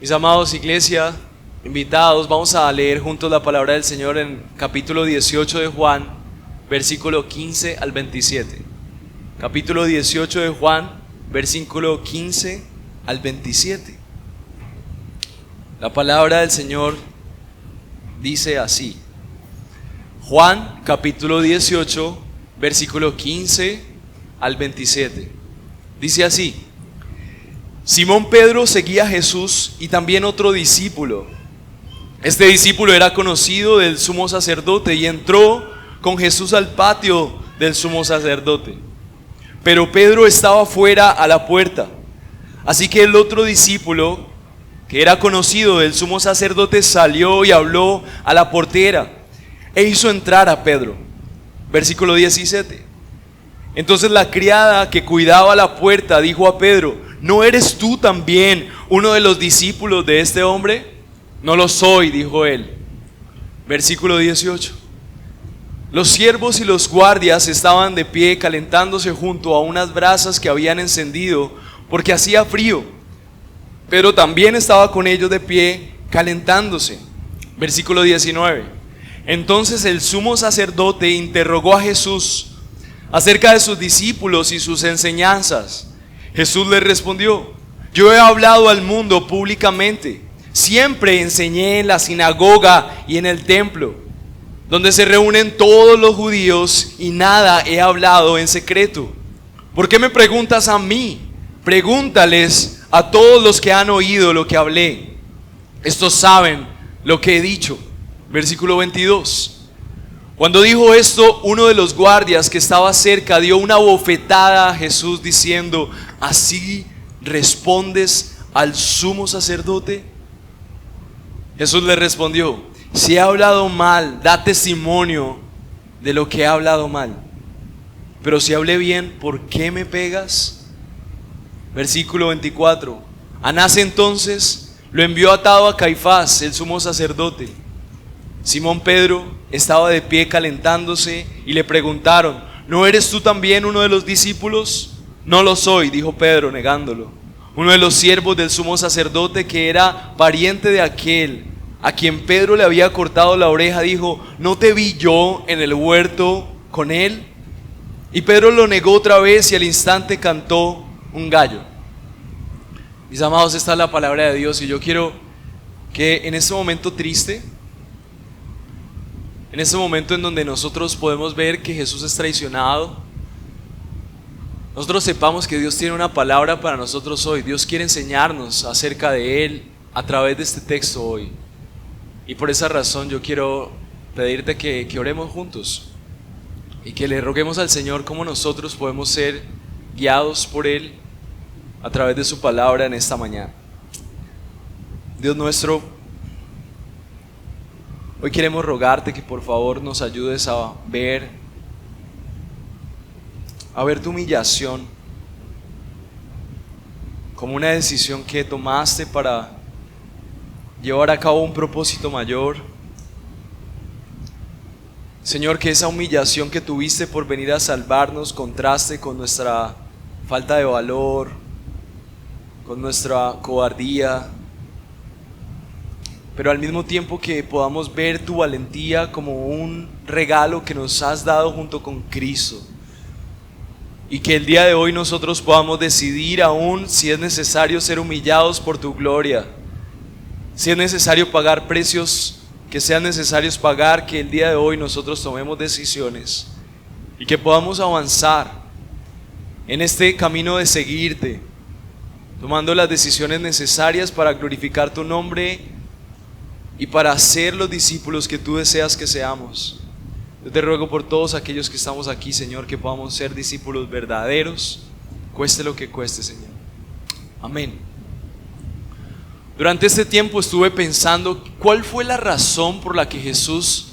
Mis amados, iglesia, invitados, vamos a leer juntos la palabra del Señor en capítulo 18 de Juan, versículo 15 al 27. Capítulo 18 de Juan, versículo 15 al 27. La palabra del Señor dice así. Juan, capítulo 18, versículo 15 al 27. Dice así: Simón Pedro seguía a Jesús y también otro discípulo. Este discípulo era conocido del sumo sacerdote y entró con Jesús al patio del sumo sacerdote. Pero Pedro estaba fuera a la puerta. Así que el otro discípulo, que era conocido del sumo sacerdote, salió y habló a la portera e hizo entrar a Pedro. Versículo 17. Entonces la criada que cuidaba la puerta dijo a Pedro: ¿No eres tú también uno de los discípulos de este hombre? No lo soy, dijo él. Versículo 18. Los siervos y los guardias estaban de pie calentándose junto a unas brasas que habían encendido porque hacía frío. Pedro también estaba con ellos de pie calentándose. Versículo 19. Entonces el sumo sacerdote interrogó a Jesús acerca de sus discípulos y sus enseñanzas. Jesús le respondió: Yo he hablado al mundo públicamente. Siempre enseñé en la sinagoga y en el templo, donde se reúnen todos los judíos, y nada he hablado en secreto. ¿Por qué me preguntas a mí? Pregúntales a todos los que han oído lo que hablé. Estos saben lo que he dicho. Versículo 22. Cuando dijo esto, uno de los guardias que estaba cerca dio una bofetada a Jesús diciendo: ¿Así respondes al sumo sacerdote? Jesús le respondió: Si he hablado mal, da testimonio de lo que he hablado mal. Pero si hablé bien, ¿por qué me pegas? Versículo 24. Anás entonces lo envió atado a Caifás, el sumo sacerdote. Simón Pedro estaba de pie calentándose y le preguntaron: ¿No eres tú también uno de los discípulos? No lo soy, dijo Pedro negándolo. Uno de los siervos del sumo sacerdote, que era pariente de aquel a quien Pedro le había cortado la oreja, dijo: ¿No te vi yo en el huerto con él? Y Pedro lo negó otra vez y al instante cantó un gallo. Mis amados, esta es la palabra de Dios, y yo quiero que en este momento triste, en este momento en donde nosotros podemos ver que Jesús es traicionado, nosotros sepamos que Dios tiene una palabra para nosotros hoy. Dios quiere enseñarnos acerca de Él a través de este texto hoy. Y por esa razón yo quiero pedirte que oremos juntos y que le roguemos al Señor cómo nosotros podemos ser guiados por Él a través de su palabra en esta mañana. Dios nuestro, hoy queremos rogarte que por favor nos ayudes a ver tu humillación como una decisión que tomaste para llevar a cabo un propósito mayor. Señor, que esa humillación que tuviste por venir a salvarnos contraste con nuestra falta de valor, con nuestra cobardía, pero al mismo tiempo que podamos ver tu valentía como un regalo que nos has dado junto con Cristo. Y que el día de hoy nosotros podamos decidir, aún si es necesario, ser humillados por tu gloria. Si es necesario pagar precios que sean necesarios pagar, que el día de hoy nosotros tomemos decisiones y que podamos avanzar en este camino de seguirte, tomando las decisiones necesarias para glorificar tu nombre y para ser los discípulos que tú deseas que seamos. Yo te ruego por todos aquellos que estamos aquí, Señor, que podamos ser discípulos verdaderos, cueste lo que cueste, Señor. Amén. Durante este tiempo estuve pensando cuál fue la razón por la que Jesús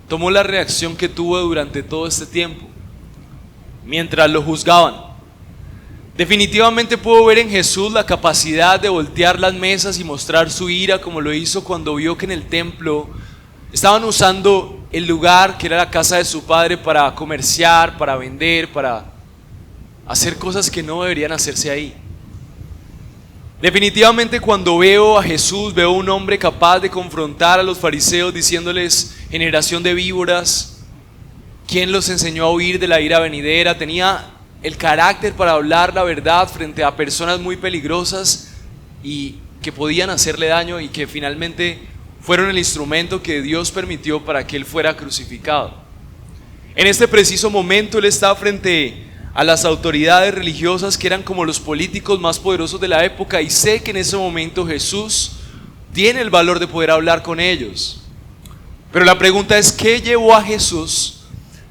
tomó la reacción que tuvo durante todo este tiempo, mientras lo juzgaban. Definitivamente puedo ver en Jesús la capacidad de voltear las mesas y mostrar su ira, como lo hizo cuando vio que en el templo estaban usando el lugar que era la casa de su padre para comerciar, para vender, para hacer cosas que no deberían hacerse ahí. Definitivamente cuando veo a Jesús, veo un hombre capaz de confrontar a los fariseos diciéndoles: generación de víboras, ¿quién los enseñó a huir de la ira venidera? Tenía el carácter para hablar la verdad frente a personas muy peligrosas y que podían hacerle daño, y que finalmente fueron el instrumento que Dios permitió para que él fuera crucificado. En este preciso momento él está frente a las autoridades religiosas que eran como los políticos más poderosos de la época, y sé que en ese momento Jesús tiene el valor de poder hablar con ellos. Pero la pregunta es: ¿qué llevó a Jesús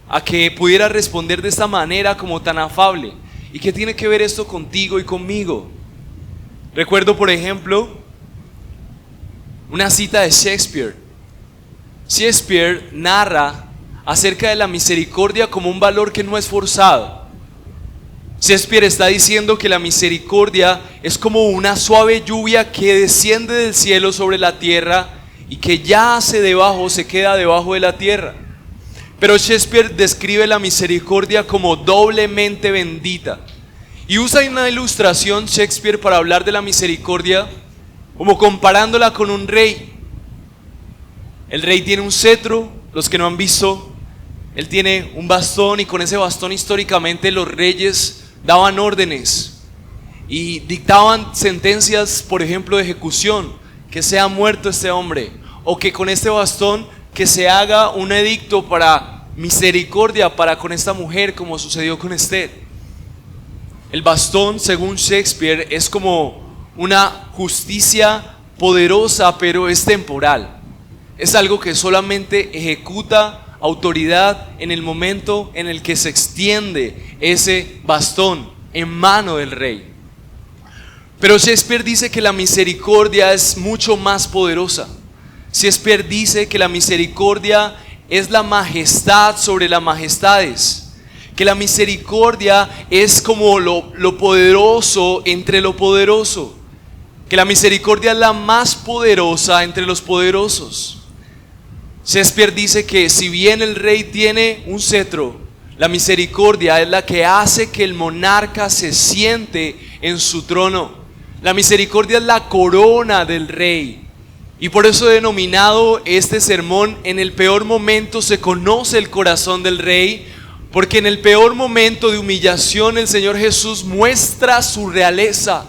a que pudiera responder de esta manera, como tan afable? ¿Y qué tiene que ver esto contigo y conmigo? Recuerdo, por ejemplo, una cita de Shakespeare. Shakespeare narra acerca de la misericordia como un valor que no es forzado. Shakespeare está diciendo que la misericordia es como una suave lluvia que desciende del cielo sobre la tierra y que yace debajo, se queda debajo de la tierra. Pero Shakespeare describe la misericordia como doblemente bendita. Y usa una ilustración Shakespeare para hablar de la misericordia, como comparándola con un rey. El rey tiene un cetro, los que no han visto, él tiene un bastón, y con ese bastón históricamente los reyes daban órdenes y dictaban sentencias, por ejemplo, de ejecución: que sea muerto este hombre, o que con este bastón que se haga un edicto para misericordia para con esta mujer, como sucedió con Esther. El bastón, según Shakespeare, es como una justicia poderosa, pero es temporal. Es algo que solamente ejecuta autoridad en el momento en el que se extiende ese bastón en mano del rey. Pero Shakespeare dice que la misericordia es mucho más poderosa. Shakespeare dice que la misericordia es la majestad sobre las majestades, que la misericordia es como lo poderoso entre lo poderoso, que la misericordia es la más poderosa entre los poderosos. Shakespeare dice que si bien el rey tiene un cetro, la misericordia es la que hace que el monarca se siente en su trono. La misericordia es la corona del rey. Y por eso he denominado este sermón: en el peor momento se conoce el corazón del rey, porque en el peor momento de humillación el Señor Jesús muestra su realeza.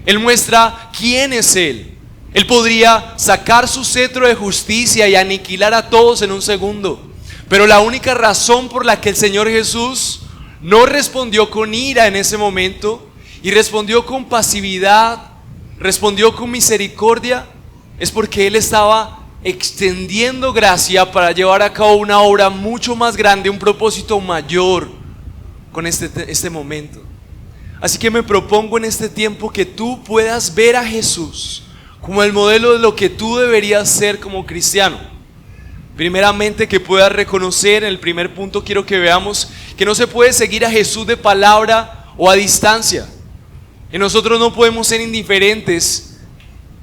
Él muestra quién es Él. Él podría sacar su cetro de justicia y aniquilar a todos en un segundo, pero la única razón por la que el Señor Jesús no respondió con ira en ese momento y respondió con pasividad, respondió con misericordia, es porque Él estaba extendiendo gracia para llevar a cabo una obra mucho más grande, un propósito mayor con este momento. Así que me propongo en este tiempo que tú puedas ver a Jesús como el modelo de lo que tú deberías ser como cristiano. Primeramente, que puedas reconocer, en el primer punto quiero que veamos que no se puede seguir a Jesús de palabra o a distancia. Y nosotros no podemos ser indiferentes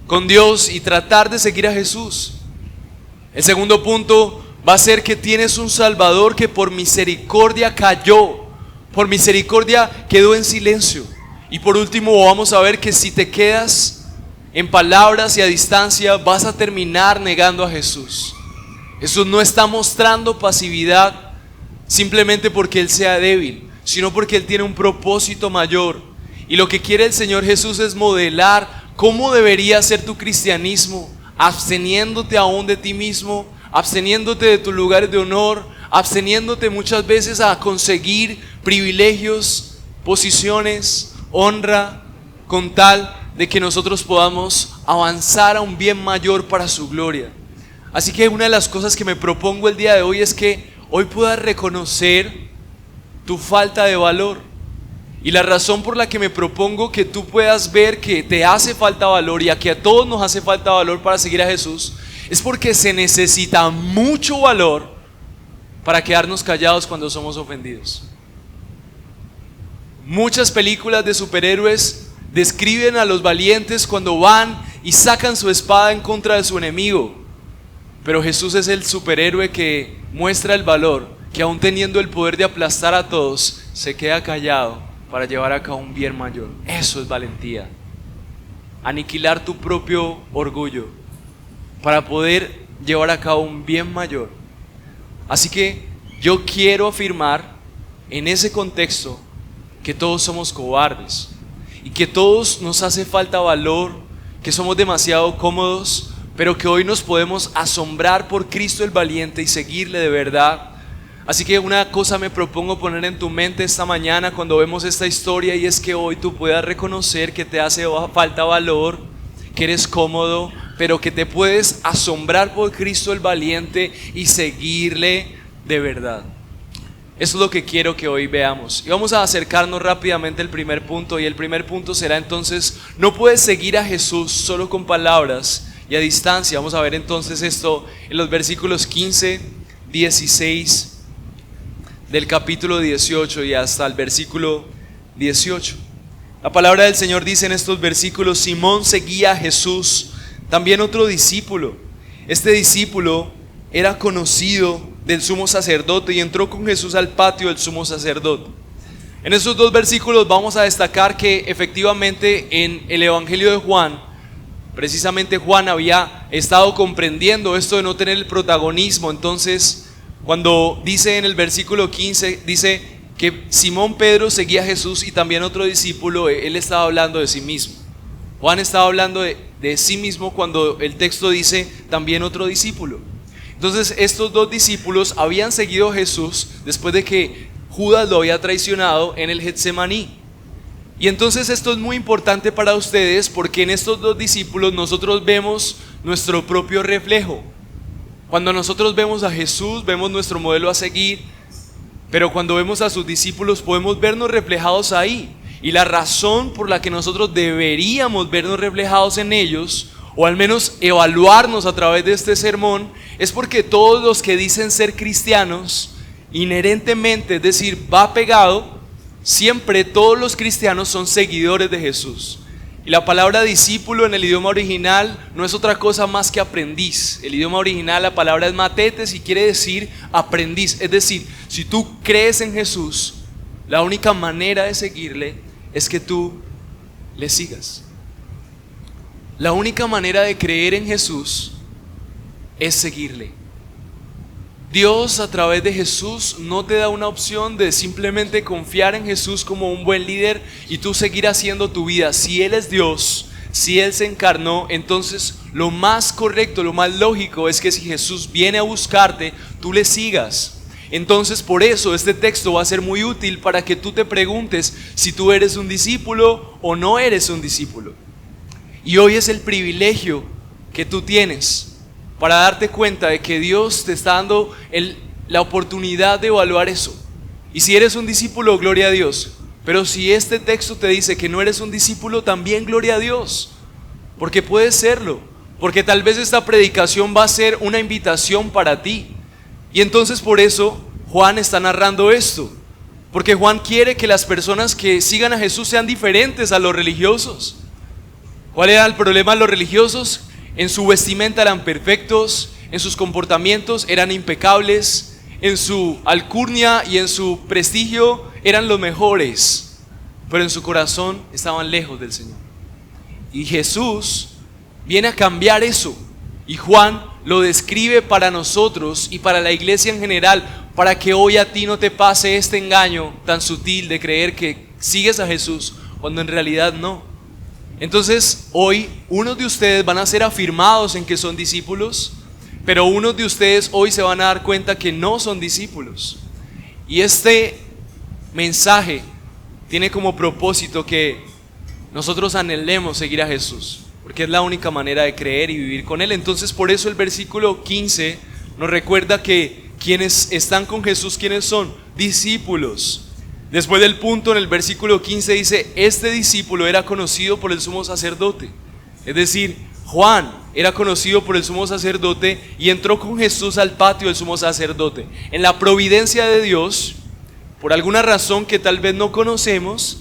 con Dios y tratar de seguir a Jesús. El segundo punto va a ser que tienes un Salvador que por misericordia cayó, por misericordia quedó en silencio. Y por último vamos a ver que si te quedas en palabras y a distancia, vas a terminar negando a Jesús. Jesús no está mostrando pasividad simplemente porque Él sea débil, sino porque Él tiene un propósito mayor. Y lo que quiere el Señor Jesús es modelar cómo debería ser tu cristianismo, absteniéndote aún de ti mismo, absteniéndote de tus lugares de honor, absteniéndote muchas veces a conseguir privilegios, posiciones, honra, con tal de que nosotros podamos avanzar a un bien mayor para su gloria. Así que una de las cosas que me propongo el día de hoy es que hoy puedas reconocer tu falta de valor. Y la razón por la que me propongo que tú puedas ver que te hace falta valor, y a que a todos nos hace falta valor para seguir a Jesús, es porque se necesita mucho valor para quedarnos callados cuando somos ofendidos. Muchas películas de superhéroes describen a los valientes cuando van y sacan su espada en contra de su enemigo, pero Jesús es el superhéroe que muestra el valor, que aún teniendo el poder de aplastar a todos, se queda callado para llevar a cabo un bien mayor. Eso es valentía. aniquilar tu propio orgullo para poder llevar a cabo un bien mayor. Así que yo quiero afirmar en ese contexto que todos somos cobardes y que todos nos hace falta valor, que somos demasiado cómodos, pero que hoy nos podemos asombrar por Cristo el valiente y seguirle de verdad. Así que una cosa me propongo poner en tu mente esta mañana cuando vemos esta historia, y es que hoy tú puedas reconocer que te hace falta valor, que eres cómodo, pero que te puedes asombrar por Cristo el valiente y seguirle de verdad. Eso es lo que quiero que hoy veamos. Y vamos a acercarnos rápidamente al primer punto, y el primer punto será entonces: no puedes seguir a Jesús solo con palabras y a distancia. Vamos a ver entonces esto en los versículos 15, 16 del capítulo 18 y hasta el versículo 18. La palabra del Señor dice en estos versículos: Simón seguía a Jesús, también otro discípulo. Este discípulo era conocido del sumo sacerdote y entró con Jesús al patio del sumo sacerdote. En estos dos versículos vamos a destacar que efectivamente en el Evangelio de Juan, precisamente Juan había estado comprendiendo esto de no tener el protagonismo. Entonces, cuando dice en el versículo 15, dice que Simón Pedro seguía a Jesús y también otro discípulo, él estaba hablando de sí mismo. Juan estaba hablando de sí mismo cuando el texto dice también otro discípulo. Entonces estos dos discípulos habían seguido a Jesús después de que Judas lo había traicionado en el Getsemaní. Y entonces esto es muy importante para ustedes, porque en estos dos discípulos nosotros vemos nuestro propio reflejo. Cuando nosotros vemos a Jesús, vemos nuestro modelo a seguir, pero cuando vemos a sus discípulos podemos vernos reflejados ahí. Y la razón por la que nosotros deberíamos vernos reflejados en ellos, o al menos evaluarnos a través de este sermón, es porque todos los que dicen ser cristianos, inherentemente, es decir, va pegado, siempre todos los cristianos son seguidores de Jesús. Y la palabra discípulo en el idioma original no es otra cosa más que aprendiz. El idioma original, la palabra es matetes y quiere decir aprendiz. Es decir, si tú crees en Jesús, la única manera de seguirle es que tú le sigas. La única manera de creer en Jesús es seguirle. Dios a través de Jesús no te da una opción de simplemente confiar en Jesús como un buen líder y tú seguir haciendo tu vida. Si Él es Dios, si Él se encarnó, entonces lo más correcto, lo más lógico es que si Jesús viene a buscarte, tú le sigas. Entonces por eso este texto va a ser muy útil para que tú te preguntes si tú eres un discípulo o no eres un discípulo. Y hoy es el privilegio que tú tienes para darte cuenta de que Dios te está dando la oportunidad de evaluar eso. Y si eres un discípulo, gloria a Dios. Pero si este texto te dice que no eres un discípulo, también gloria a Dios, porque puedes serlo. Porque tal vez esta predicación va a ser una invitación para ti. Y entonces por eso Juan está narrando esto, porque Juan quiere que las personas que sigan a Jesús sean diferentes a los religiosos. ¿Cuál era el problema de los religiosos? En su vestimenta eran perfectos, en sus comportamientos eran impecables, en su alcurnia y en su prestigio eran los mejores, pero en su corazón estaban lejos del Señor. Y Jesús viene a cambiar eso, y Juan lo describe para nosotros y para la iglesia en general, para que hoy a ti no te pase este engaño tan sutil de creer que sigues a Jesús cuando en realidad no. Entonces hoy unos de ustedes van a ser afirmados en que son discípulos, pero unos de ustedes hoy se van a dar cuenta que no son discípulos. Y este mensaje tiene como propósito que nosotros anhelemos seguir a Jesús, porque es la única manera de creer y vivir con Él. Entonces por eso el versículo 15 nos recuerda que quienes están con Jesús, ¿quiénes son? Discípulos. Después del punto en el versículo 15 dice: este discípulo era conocido por el sumo sacerdote. Es decir, Juan era conocido por el sumo sacerdote y entró con Jesús al patio del sumo sacerdote. En la providencia de Dios, por alguna razón que tal vez no conocemos,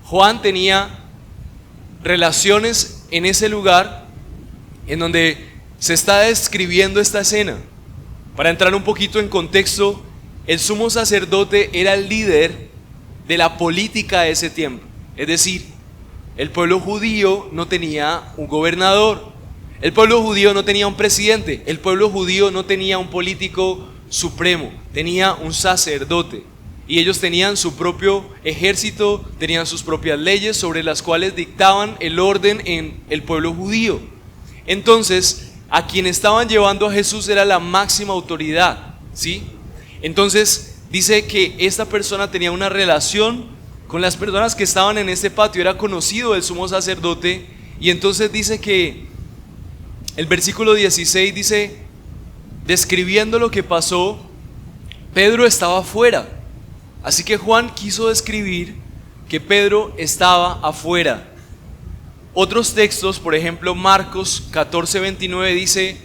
Juan tenía relaciones en ese lugar en donde se está describiendo esta escena. Para entrar un poquito en contexto, el sumo sacerdote era el líder de la política de ese tiempo. Es decir, El pueblo judío no tenía un gobernador. El pueblo judío no tenía un presidente. El pueblo judío no tenía un político supremo. Tenía un sacerdote. Y ellos tenían su propio ejército, tenían sus propias leyes sobre las cuales dictaban el orden en el pueblo judío. Entonces, a quien estaban llevando a Jesús era la máxima autoridad, ¿sí? Entonces, dice que esta persona tenía una relación con las personas que estaban en este patio, era conocido el sumo sacerdote, y entonces dice que el versículo 16 dice, describiendo lo que pasó, Pedro estaba afuera. Así que Juan quiso describir que Pedro estaba afuera. Otros textos, por ejemplo, Marcos 14:29 dice,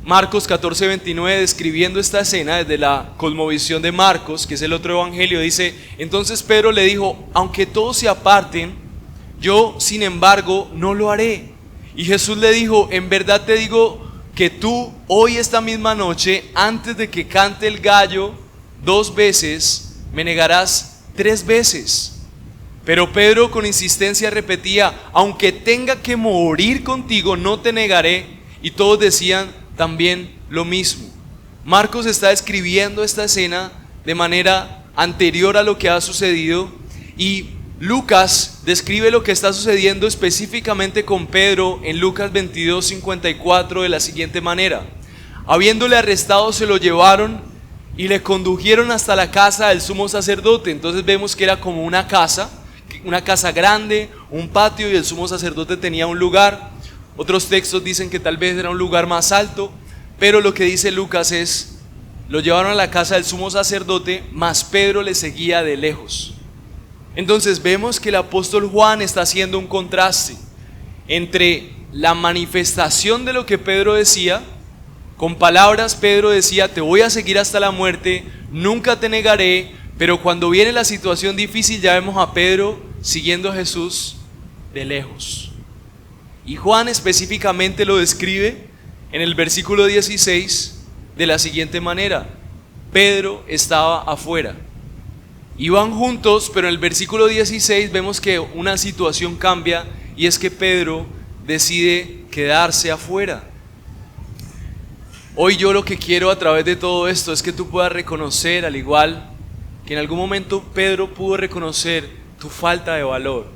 Marcos 14:29 describiendo esta escena desde la cosmovisión de Marcos, que es el otro evangelio, dice, entonces Pedro le dijo, aunque todos se aparten, yo sin embargo no lo haré. Y Jesús le dijo, en verdad te digo que tú hoy esta misma noche, antes de que cante el gallo 2 veces, me negarás 3 veces. Pero Pedro con insistencia repetía, aunque tenga que morir contigo, no te negaré. Y todos decían también lo mismo. Marcos está escribiendo esta escena de manera anterior a lo que ha sucedido, y Lucas describe lo que está sucediendo específicamente con Pedro en Lucas 22:54 de la siguiente manera. Habiéndole arrestado, se lo llevaron y le condujeron hasta la casa del sumo sacerdote. Entonces vemos que era como una casa grande, un patio, y el sumo sacerdote tenía un lugar. Otros textos dicen que tal vez era un lugar más alto, pero lo que dice Lucas es, lo llevaron a la casa del sumo sacerdote, mas Pedro le seguía de lejos. Entonces vemos que el apóstol Juan está haciendo un contraste entre la manifestación de lo que Pedro decía. Con palabras Pedro decía, te voy a seguir hasta la muerte, nunca te negaré, pero cuando viene la situación difícil ya vemos a Pedro siguiendo a Jesús de lejos. Y Juan específicamente lo describe en el versículo 16 de la siguiente manera, Pedro estaba afuera. Iban juntos, pero en el versículo 16 vemos que una situación cambia, y es que Pedro decide quedarse afuera. Hoy yo lo que quiero a través de todo esto es que tú puedas reconocer, al igual que en algún momento Pedro pudo reconocer tu falta de valor,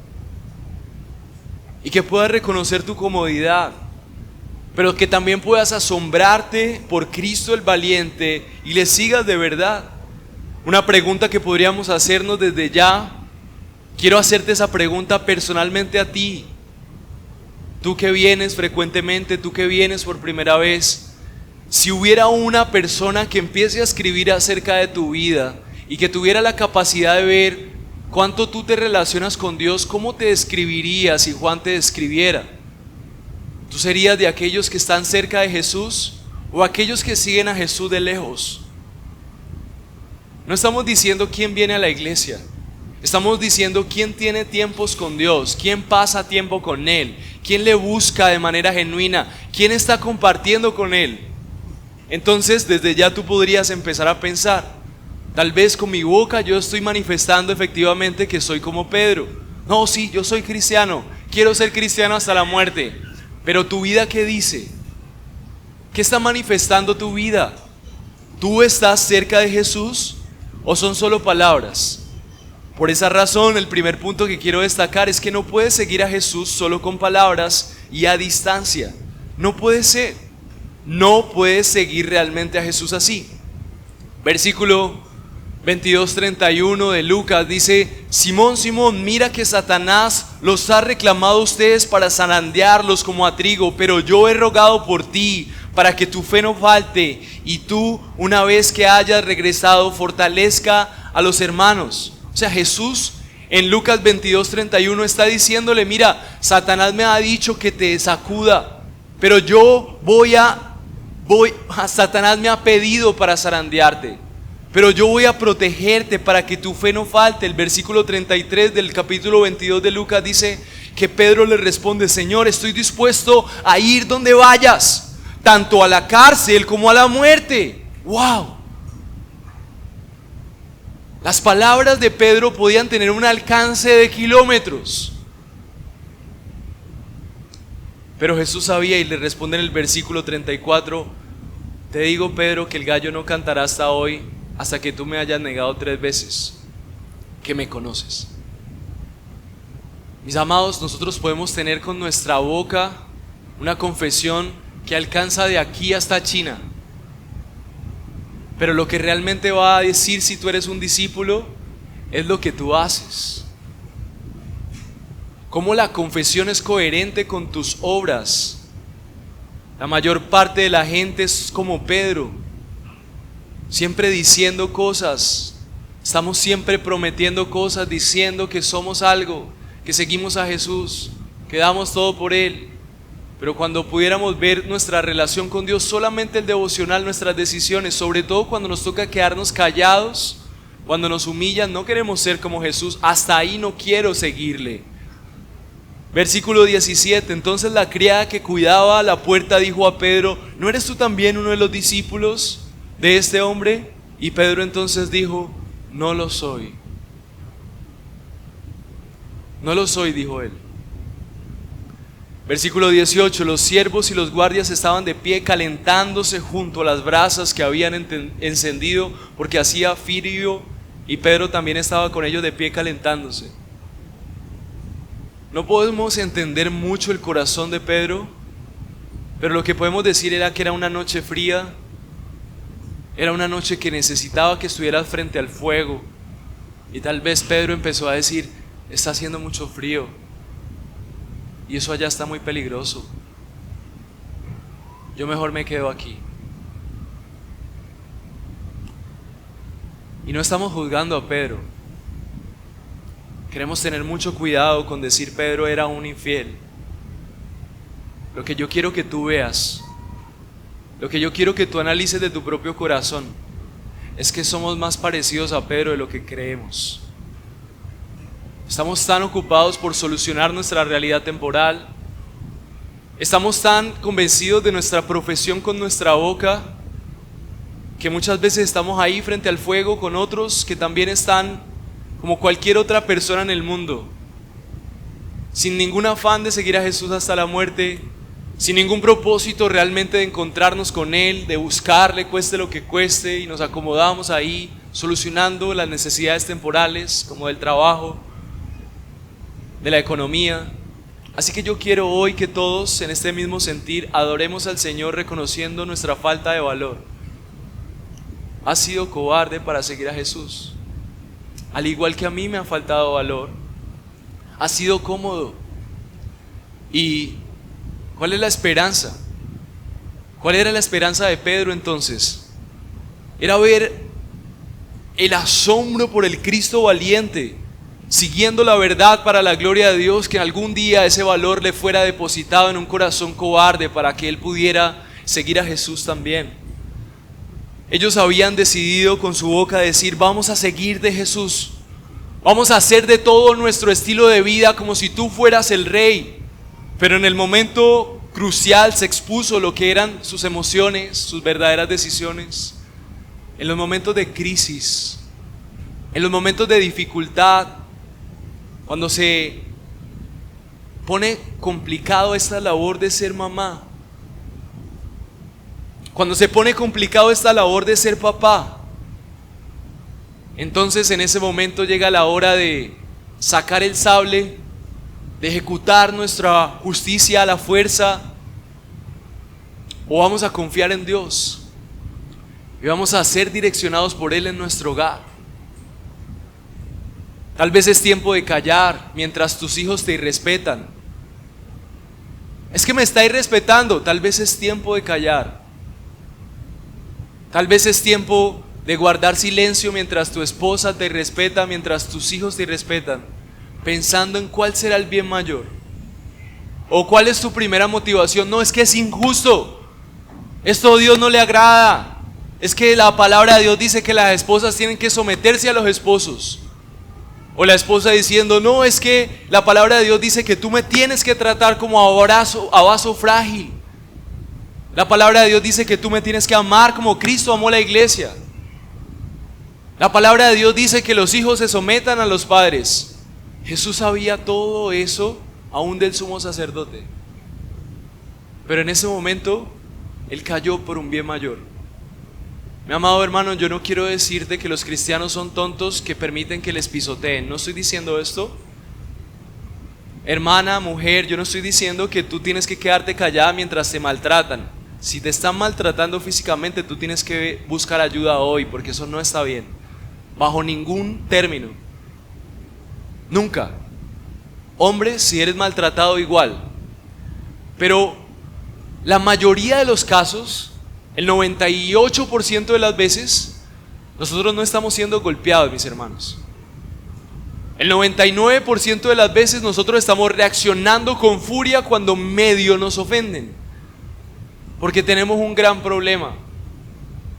y que puedas reconocer tu comodidad, pero que también puedas asombrarte por Cristo el valiente y le sigas de verdad. Una pregunta que podríamos hacernos desde ya, quiero hacerte esa pregunta personalmente a ti, tú que vienes frecuentemente, tú que vienes por primera vez. Si hubiera una persona que empiece a escribir acerca de tu vida y que tuviera la capacidad de ver cuánto tú te relacionas con Dios, ¿cómo te describirías si Juan te describiera? ¿Tú serías de aquellos que están cerca de Jesús o aquellos que siguen a Jesús de lejos? No estamos diciendo quién viene a la iglesia, estamos diciendo quién tiene tiempos con Dios, quién pasa tiempo con Él, quién le busca de manera genuina, quién está compartiendo con Él. Entonces desde ya tú podrías empezar a pensar, tal vez con mi boca yo estoy manifestando efectivamente que soy como Pedro. No, sí, yo soy cristiano, quiero ser cristiano hasta la muerte. Pero tu vida, ¿qué dice? ¿Qué está manifestando tu vida? ¿Tú estás cerca de Jesús o son solo palabras? Por esa razón, el primer punto que quiero destacar es que no puedes seguir a Jesús solo con palabras y a distancia. No puede ser. No puedes seguir realmente a Jesús así. Versículo 22:31 de Lucas dice: Simón, Simón, mira que Satanás los ha reclamado a ustedes para zarandearlos como a trigo, pero yo he rogado por ti para que tu fe no falte, y tú, una vez que hayas regresado, fortalezca a los hermanos. O sea, Jesús en Lucas 22:31 está diciéndole: mira, Satanás me ha dicho que te sacuda, pero Satanás me ha pedido para zarandearte, pero yo voy a protegerte para que tu fe no falte. El versículo 33 del capítulo 22 de Lucas dice que Pedro le responde: Señor, estoy dispuesto a ir donde vayas, tanto a la cárcel como a la muerte. ¡Wow! Las palabras de Pedro podían tener un alcance de kilómetros. Pero Jesús sabía y le responde en el versículo 34, te digo, Pedro, que el gallo no cantará hasta hoy, hasta que tú me hayas negado 3 veces, que me conoces. Mis amados, nosotros podemos tener con nuestra boca una confesión que alcanza de aquí hasta China. Pero lo que realmente va a decir si tú eres un discípulo es lo que tú haces. Cómo la confesión es coherente con tus obras. La mayor parte de la gente es como Pedro, siempre diciendo cosas. Estamos siempre prometiendo cosas, diciendo que somos algo, que seguimos a Jesús, que damos todo por Él. Pero cuando pudiéramos ver nuestra relación con Dios, solamente el devocional, nuestras decisiones, sobre todo cuando nos toca quedarnos callados, cuando nos humillan, no queremos ser como Jesús. Hasta ahí no quiero seguirle. Versículo 17, entonces la criada que cuidaba la puerta dijo a Pedro, ¿no eres tú también uno de los discípulos de este hombre? Y Pedro entonces dijo, no lo soy. No lo soy, dijo él. Versículo 18, los siervos y los guardias estaban de pie calentándose junto a las brasas que habían encendido porque hacía frío, y Pedro también estaba con ellos de pie calentándose. No podemos entender mucho el corazón de Pedro, pero lo que podemos decir era que era una noche fría, era una noche que necesitaba que estuvieras frente al fuego, y tal vez Pedro empezó a decir, está haciendo mucho frío, y eso allá está muy peligroso, yo mejor me quedo aquí. Y no estamos juzgando a Pedro. Queremos tener mucho cuidado con decir Pedro era un infiel. Lo que yo quiero que tú veas, lo que yo quiero que tú analices de tu propio corazón, es que somos más parecidos a Pedro de lo que creemos. Estamos tan ocupados por solucionar nuestra realidad temporal, estamos tan convencidos de nuestra profesión con nuestra boca, que muchas veces estamos ahí frente al fuego con otros que también están como cualquier otra persona en el mundo, sin ningún afán de seguir a Jesús hasta la muerte, sin ningún propósito realmente de encontrarnos con Él, de buscarle cueste lo que cueste, y nos acomodamos ahí solucionando las necesidades temporales como del trabajo, de la economía. Así que yo quiero hoy que todos en este mismo sentir adoremos al Señor reconociendo nuestra falta de valor. Has sido cobarde para seguir a Jesús. Al igual que a mí me ha faltado valor, ha sido cómodo. ¿Y cuál es la esperanza? ¿Cuál era la esperanza de Pedro entonces? Era ver el asombro por el Cristo valiente, siguiendo la verdad para la gloria de Dios, que algún día ese valor le fuera depositado en un corazón cobarde para que él pudiera seguir a Jesús también. Ellos habían decidido con su boca decir, vamos a seguir de Jesús, vamos a hacer de todo nuestro estilo de vida como si tú fueras el rey. Pero en el momento crucial se expuso lo que eran sus emociones, sus verdaderas decisiones. En los momentos de crisis, en los momentos de dificultad, cuando se pone complicado esta labor de ser mamá, cuando se pone complicado esta labor de ser papá, entonces en ese momento llega la hora de sacar el sable, de ejecutar nuestra justicia a la fuerza, o vamos a confiar en Dios y vamos a ser direccionados por Él en nuestro hogar. Tal vez es tiempo de callar mientras tus hijos te irrespetan. Es que me está irrespetando. Tal vez es tiempo de callar. Tal vez es tiempo de guardar silencio mientras tu esposa te irrespeta, mientras tus hijos te irrespetan, pensando en cuál será el bien mayor. O cuál es tu primera motivación. No, es que es injusto. Esto a Dios no le agrada. Es que la palabra de Dios dice que las esposas tienen que someterse a los esposos. O la esposa diciendo, no, es que la palabra de Dios dice que tú me tienes que tratar como a vaso frágil. La palabra de Dios dice que tú me tienes que amar como Cristo amó la iglesia. La palabra de Dios dice que los hijos se sometan a los padres. Jesús sabía todo eso aún del sumo sacerdote. Pero en ese momento, él cayó por un bien mayor. Mi amado hermano, yo no quiero decirte que los cristianos son tontos que permiten que les pisoteen. No estoy diciendo esto. Hermana, mujer, yo no estoy diciendo que tú tienes que quedarte callada mientras te maltratan. Si te están maltratando físicamente, tú tienes que buscar ayuda hoy, porque eso no está bien. Bajo ningún término. Nunca. Hombre, si eres maltratado, igual. Pero la mayoría de los casos, el 98% de las veces, nosotros no estamos siendo golpeados, mis hermanos. El 99% de las veces nosotros estamos reaccionando con furia cuando medio nos ofenden. Porque tenemos un gran problema.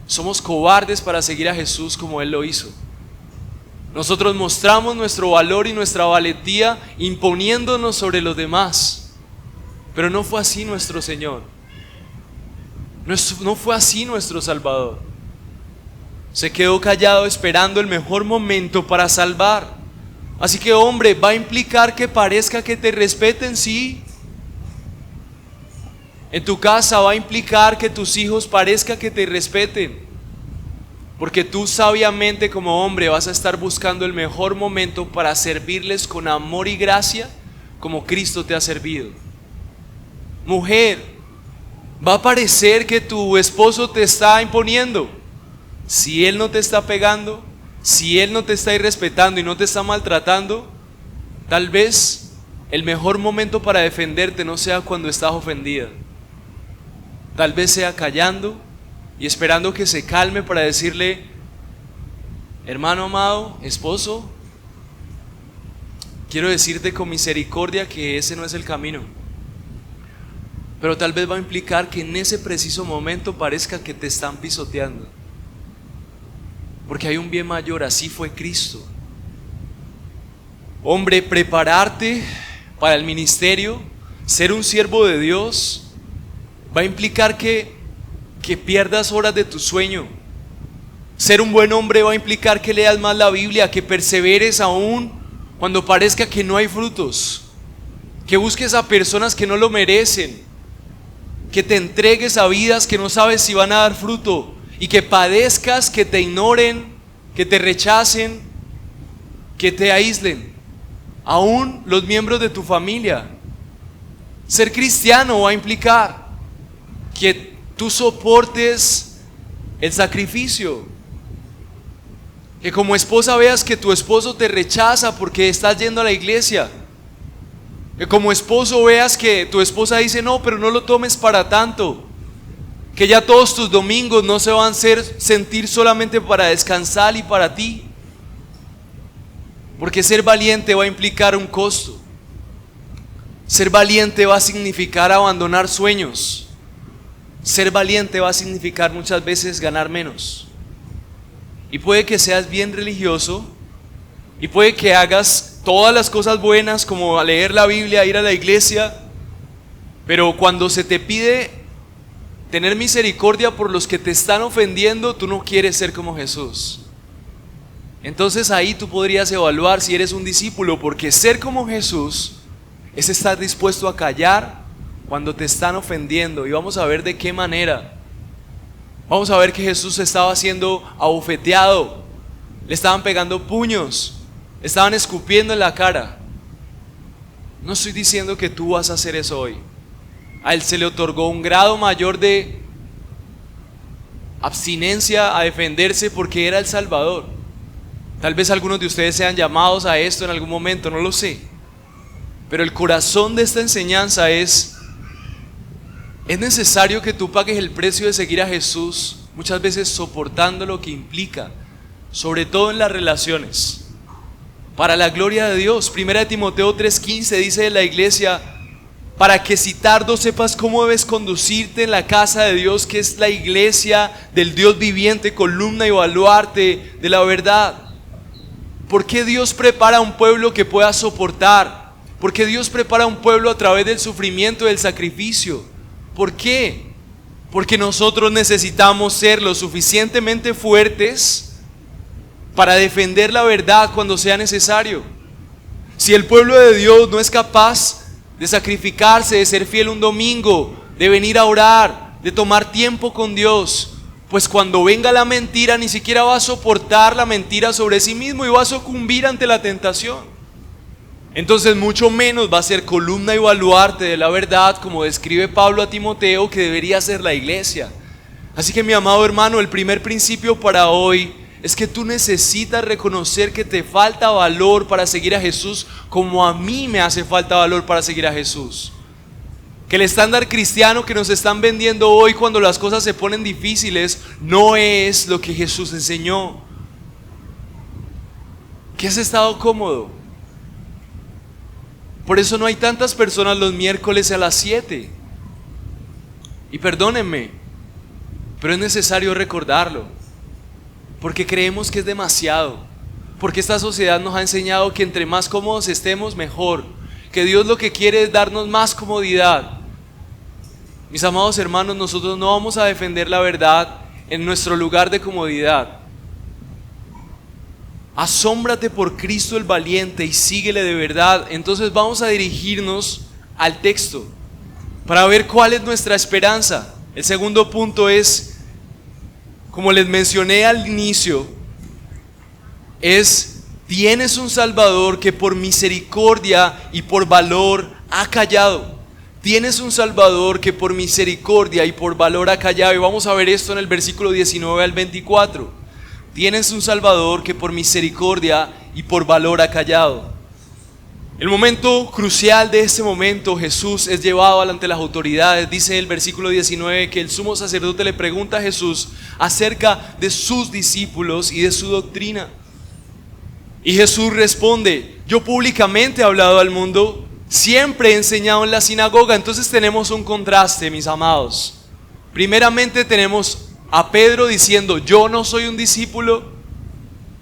Somos cobardes para seguir a Jesús como Él lo hizo. Nosotros mostramos nuestro valor y nuestra valentía imponiéndonos sobre los demás. Pero no fue así nuestro Señor. No fue así nuestro Salvador. Se quedó callado esperando el mejor momento para salvar. Así que, hombre, va a implicar que parezca que te respeten, sí. En tu casa va a implicar que tus hijos parezca que te respeten. Porque tú sabiamente como hombre vas a estar buscando el mejor momento para servirles con amor y gracia como Cristo te ha servido. Mujer, va a parecer que tu esposo te está imponiendo. Si él no te está pegando, si él no te está irrespetando y no te está maltratando, tal vez el mejor momento para defenderte no sea cuando estás ofendida. Tal vez sea callando y esperando que se calme para decirle: hermano amado, esposo, quiero decirte con misericordia que ese no es el camino. Pero tal vez va a implicar que en ese preciso momento parezca que te están pisoteando. Porque hay un bien mayor, así fue Cristo. Hombre, prepararte para el ministerio, ser un siervo de Dios, va a implicar que pierdas horas de tu sueño. Ser un buen hombre va a implicar que leas más la Biblia, que perseveres aún cuando parezca que no hay frutos, que busques a personas que no lo merecen, que te entregues a vidas que no sabes si van a dar fruto, y que padezcas que te ignoren, que te rechacen, que te aíslen, aún los miembros de tu familia. Ser cristiano va a implicar que tú soportes el sacrificio, que como esposa veas que tu esposo te rechaza porque estás yendo a la iglesia, que como esposo veas que tu esposa dice: no, pero no lo tomes para tanto, que ya todos tus domingos no se van a sentir solamente para descansar y para ti, porque ser valiente va a implicar un costo. Ser valiente va a significar abandonar sueños. Ser valiente va a significar muchas veces ganar menos. Y puede que seas bien religioso, y puede que hagas todas las cosas buenas como leer la Biblia, ir a la iglesia, pero cuando se te pide tener misericordia por los que te están ofendiendo, tú no quieres ser como Jesús. Entonces ahí tú podrías evaluar si eres un discípulo, porque ser como Jesús es estar dispuesto a callar cuando te están ofendiendo. Y vamos a ver de qué manera. Vamos a ver que Jesús estaba siendo abofeteado, le estaban pegando puños, le estaban escupiendo en la cara. No estoy diciendo que tú vas a hacer eso hoy. A él se le otorgó un grado mayor de abstinencia a defenderse porque era el Salvador. Tal vez algunos de ustedes sean llamados a esto en algún momento, no lo sé. Pero el corazón de esta enseñanza es necesario que tú pagues el precio de seguir a Jesús, muchas veces soportando lo que implica, sobre todo en las relaciones, para la gloria de Dios. 1 Timoteo 3:15 dice de la iglesia: para que si tardo sepas cómo debes conducirte en la casa de Dios, que es la iglesia del Dios viviente, columna y baluarte de la verdad. ¿Por qué Dios prepara a un pueblo que pueda soportar? ¿Por qué Dios prepara a un pueblo a través del sufrimiento y del sacrificio? ¿Por qué? Porque nosotros necesitamos ser lo suficientemente fuertes para defender la verdad cuando sea necesario. Si el pueblo de Dios no es capaz de sacrificarse, de ser fiel un domingo, de venir a orar, de tomar tiempo con Dios. Pues cuando venga la mentira, ni siquiera va a soportar la mentira sobre sí mismo y va a sucumbir ante la tentación. Entonces mucho menos va a ser columna y baluarte de la verdad, como describe Pablo a Timoteo que debería ser la iglesia. Así que mi amado hermano, el primer principio para hoy es que tú necesitas reconocer que te falta valor para seguir a Jesús, como a mí me hace falta valor para seguir a Jesús. Que el estándar cristiano que nos están vendiendo hoy cuando las cosas se ponen difíciles no es lo que Jesús enseñó. Que has estado cómodo. Por eso no hay tantas personas los miércoles a las 7. Y perdónenme, pero es necesario recordarlo. Porque creemos que es demasiado. Porque esta sociedad nos ha enseñado que entre más cómodos estemos, mejor. Que Dios lo que quiere es darnos más comodidad. Mis amados hermanos, nosotros no vamos a defender la verdad en nuestro lugar de comodidad. Asómbrate por Cristo el valiente y síguele de verdad. Entonces vamos a dirigirnos al texto para ver cuál es nuestra esperanza. El segundo punto es, como les mencioné al inicio, tienes un Salvador que por misericordia y por valor ha callado. Tienes un Salvador que por misericordia y por valor ha callado. Y vamos a ver esto en el versículo 19 al 24. Tienes un Salvador que por misericordia y por valor ha callado. El momento crucial de este momento, Jesús es llevado ante las autoridades. Dice el versículo 19 que el sumo sacerdote le pregunta a Jesús acerca de sus discípulos y de su doctrina. Y Jesús responde: yo públicamente he hablado al mundo, siempre he enseñado en la sinagoga. Entonces tenemos un contraste, mis amados. Primeramente tenemos a Pedro diciendo: yo no soy un discípulo.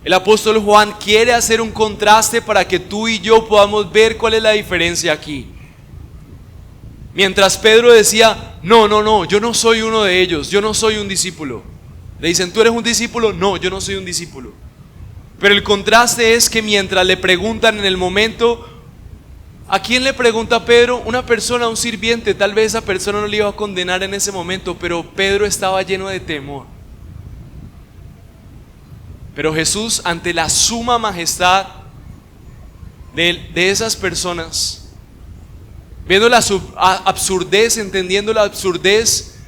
El apóstol Juan quiere hacer un contraste para que tú y yo podamos ver cuál es la diferencia aquí. Mientras Pedro decía: no, yo no soy uno de ellos, yo no soy un discípulo. Le dicen: ¿tú eres un discípulo? No, yo no soy un discípulo. Pero el contraste es que mientras le preguntan en el momento, ¿a quién le pregunta Pedro? Una persona, un sirviente. Tal vez esa persona no le iba a condenar en ese momento, pero Pedro estaba lleno de temor. Pero Jesús, ante la suma majestad de esas personas, viendo la absurdez, entendiendo la absurdez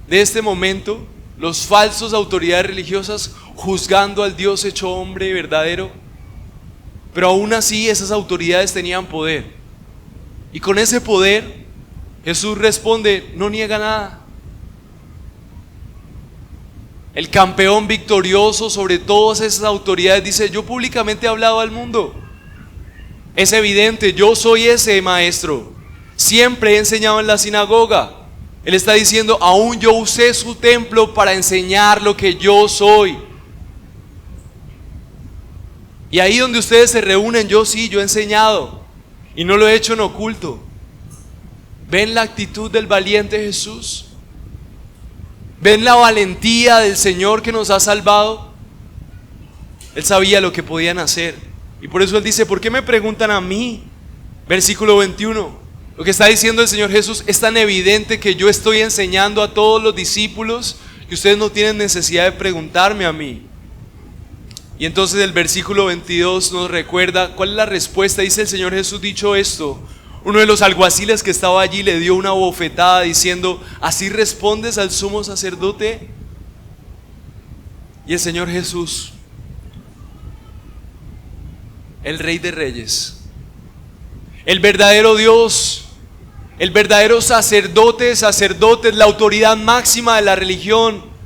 de este momento, los falsos autoridades religiosas juzgando al Dios hecho hombre verdadero, pero aún así esas autoridades tenían poder. Y con ese poder Jesús responde, no niega nada. El campeón victorioso sobre todas esas autoridades dice: yo públicamente he hablado al mundo. Es evidente, yo soy ese maestro. Siempre he enseñado en la sinagoga. Él está diciendo: aún yo usé su templo para enseñar lo que yo soy. Y ahí donde ustedes se reúnen, yo he enseñado. Y no lo he hecho en oculto. ¿Ven la actitud del valiente Jesús? ¿Ven la valentía del Señor que nos ha salvado? Él sabía lo que podían hacer. Y por eso Él dice: ¿por qué me preguntan a mí? Versículo 21. Lo que está diciendo el Señor Jesús es tan evidente que yo estoy enseñando a todos los discípulos que ustedes no tienen necesidad de preguntarme a mí. Y entonces el versículo 22 nos recuerda cuál es la respuesta. Dice el Señor Jesús: dicho esto, uno de los alguaciles que estaba allí le dio una bofetada diciendo: ¿así respondes al sumo sacerdote? Y el Señor Jesús, el Rey de Reyes, el verdadero Dios, el verdadero sacerdote, la autoridad máxima de la religión,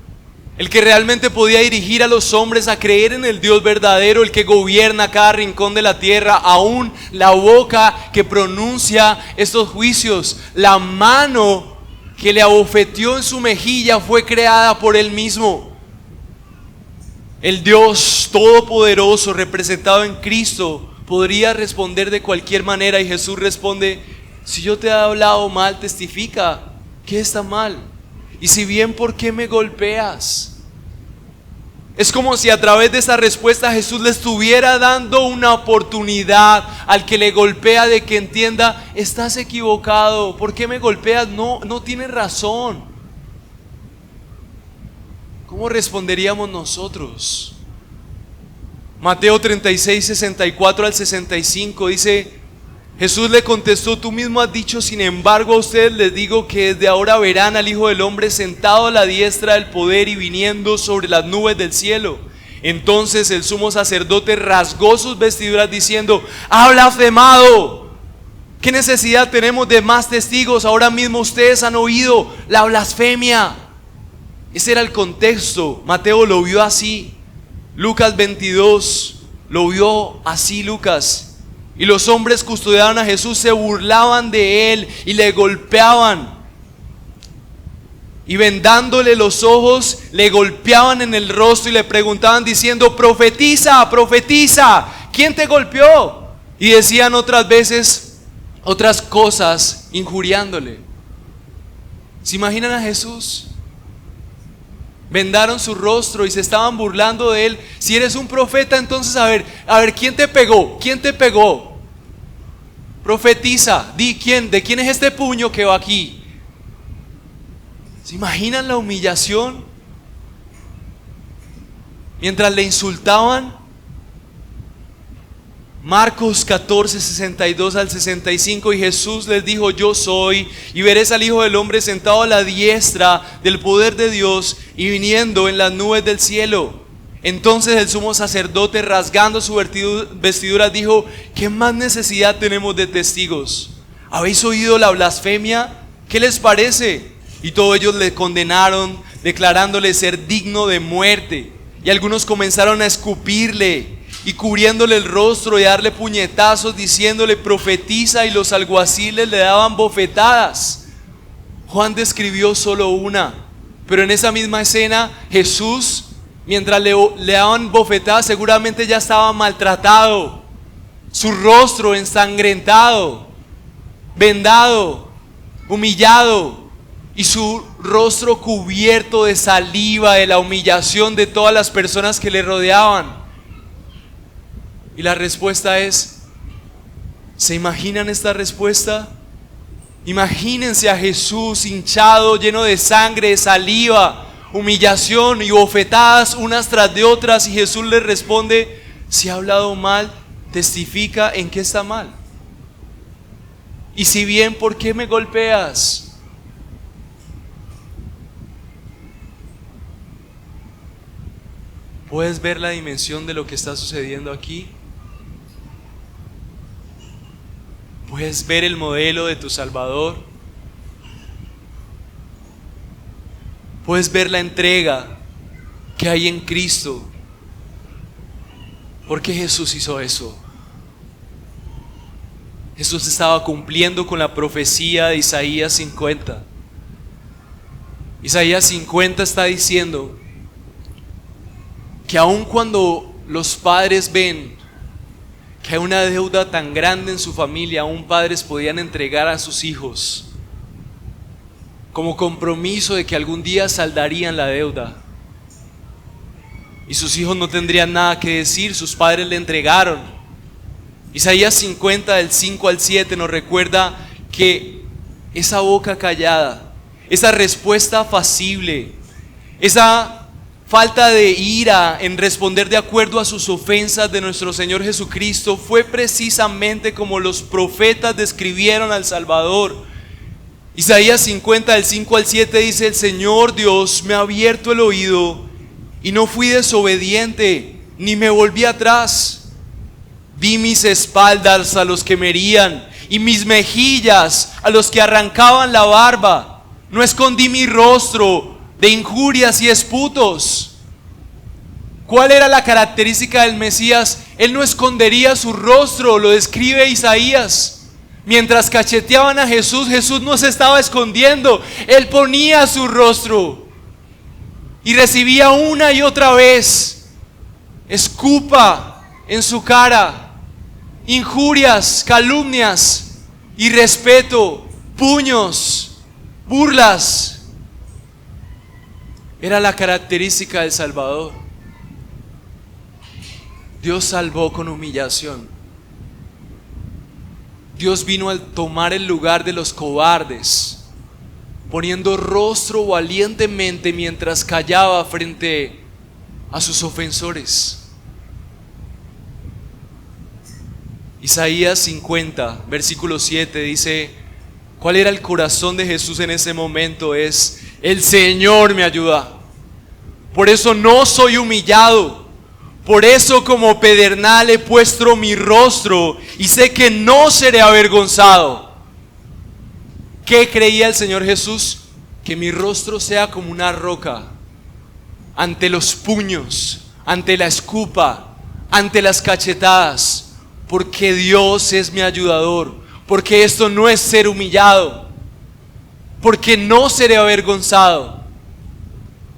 el que realmente podía dirigir a los hombres a creer en el Dios verdadero, el que gobierna cada rincón de la tierra, aún la boca que pronuncia estos juicios, la mano que le abofeteó en su mejilla fue creada por Él mismo. El Dios todopoderoso representado en Cristo podría responder de cualquier manera, y Jesús responde: si yo te he hablado mal, testifica que está mal. Y si bien, ¿por qué me golpeas? Es como si a través de esa respuesta Jesús le estuviera dando una oportunidad al que le golpea de que entienda: estás equivocado, ¿por qué me golpeas? No tienes razón. ¿Cómo responderíamos nosotros? Mateo 36, 64 al 65 dice: Jesús le contestó: tú mismo has dicho, sin embargo a ustedes les digo que desde ahora verán al Hijo del Hombre sentado a la diestra del poder y viniendo sobre las nubes del cielo. Entonces el sumo sacerdote rasgó sus vestiduras diciendo: ¡ha blasfemado! ¿Qué necesidad tenemos de más testigos? Ahora mismo ustedes han oído la blasfemia. Ese era el contexto. Mateo lo vio así. Lucas 22 lo vio así, Lucas. Y los hombres custodiaban a Jesús, se burlaban de él y le golpeaban. Y vendándole los ojos, le golpeaban en el rostro y le preguntaban diciendo: profetiza, profetiza, ¿quién te golpeó? Y decían otras veces otras cosas injuriándole. ¿Se imaginan a Jesús? Vendaron su rostro y se estaban burlando de él. Si eres un profeta, entonces a ver, ¿quién te pegó? ¿Quién te pegó? Profetiza, di quién, ¿de quién es este puño que va aquí? ¿Se imaginan la humillación? Mientras le insultaban. Marcos 14, 62 al 65, y Jesús les dijo: yo soy, y veréis al Hijo del Hombre sentado a la diestra del poder de Dios y viniendo en las nubes del cielo. Entonces el sumo sacerdote, rasgando su vestidura, dijo: ¿qué más necesidad tenemos de testigos? ¿Habéis oído la blasfemia? ¿Qué les parece? Y todos ellos le condenaron, declarándole ser digno de muerte. Y algunos comenzaron a escupirle y cubriéndole el rostro y a darle puñetazos, diciéndole: profetiza. Y los alguaciles le daban bofetadas. Juan describió solo una, pero en esa misma escena Jesús, mientras le daban bofetadas, seguramente ya estaba maltratado, su rostro ensangrentado, vendado, humillado, y su rostro cubierto de saliva de la humillación de todas las personas que le rodeaban. Y la respuesta es: ¿se imaginan esta respuesta? Imagínense a Jesús hinchado, lleno de sangre, de saliva, humillación y bofetadas unas tras de otras, y Jesús les responde: si ha hablado mal, testifica en qué está mal. Y si bien, ¿por qué me golpeas? ¿Puedes ver la dimensión de lo que está sucediendo aquí? ¿Puedes ver el modelo de tu Salvador? ¿Puedes ver la entrega que hay en Cristo? ¿Por qué Jesús hizo eso? Jesús estaba cumpliendo con la profecía de Isaías 50. Isaías 50 está diciendo que aun cuando los padres ven que hay una deuda tan grande en su familia, aún padres podían entregar a sus hijos como compromiso de que algún día saldarían la deuda. Y sus hijos no tendrían nada que decir, sus padres le entregaron. Isaías 50 del 5 al 7 nos recuerda que esa boca callada, esa respuesta apacible, esa falta de ira en responder de acuerdo a sus ofensas de nuestro Señor Jesucristo, fue precisamente como los profetas describieron al Salvador. Isaías 50 del 5 al 7 dice: el Señor Dios me ha abierto el oído y no fui desobediente, ni me volví atrás. Di mis espaldas a los que me herían y mis mejillas a los que arrancaban la barba. No escondí mi rostro de injurias y esputos. ¿Cuál era la característica del Mesías? Él no escondería su rostro, lo describe Isaías. Mientras cacheteaban a Jesús, Jesús no se estaba escondiendo, Él ponía su rostro y recibía una y otra vez escupa en su cara, injurias, calumnias, irrespeto, puños, burlas. Era la característica del Salvador. Dios salvó con humillación. Dios vino a tomar el lugar de los cobardes, poniendo rostro valientemente mientras callaba frente a sus ofensores. Isaías 50, versículo 7 dice: ¿cuál era el corazón de Jesús en ese momento? Es: el Señor me ayuda. Por eso no soy humillado. Por eso como pedernal he puesto mi rostro y sé que no seré avergonzado. ¿Qué creía el Señor Jesús? Que mi rostro sea como una roca ante los puños, ante la escupa, ante las cachetadas, porque Dios es mi ayudador, porque esto no es ser humillado, porque no seré avergonzado.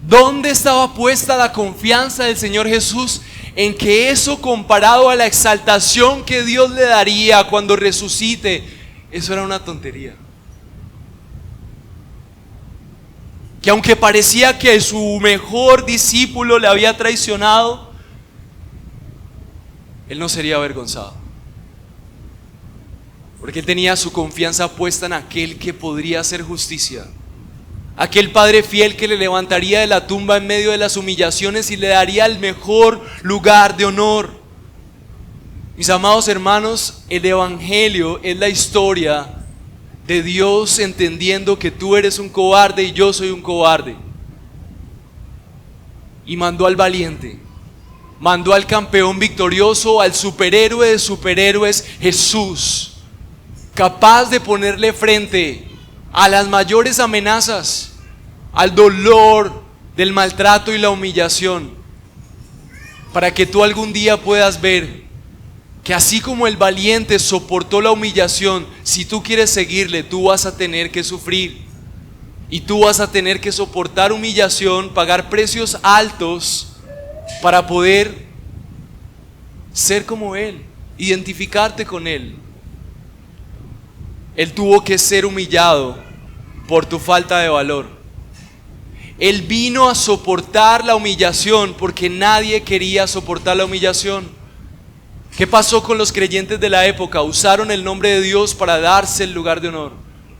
¿Dónde estaba puesta la confianza del Señor Jesús? En que eso, comparado a la exaltación que Dios le daría cuando resucite, eso era una tontería. Que aunque parecía que su mejor discípulo le había traicionado, él no sería avergonzado, porque él tenía su confianza puesta en aquel que podría hacer justicia, aquel Padre fiel que le levantaría de la tumba en medio de las humillaciones y le daría el mejor lugar de honor. Mis amados hermanos, el Evangelio es la historia de Dios entendiendo que tú eres un cobarde y yo soy un cobarde, y mandó al valiente, mandó al campeón victorioso, al superhéroe de superhéroes, Jesús, capaz de ponerle frente a las mayores amenazas, al dolor del maltrato y la humillación, para que tú algún día puedas ver que así como el valiente soportó la humillación, si tú quieres seguirle, tú vas a tener que sufrir, y tú vas a tener que soportar humillación, pagar precios altos para poder ser como Él, identificarte con Él. Él tuvo que ser humillado por tu falta de valor. Él vino a soportar la humillación porque nadie quería soportar la humillación. ¿Qué pasó con los creyentes de la época? Usaron el nombre de Dios para darse el lugar de honor.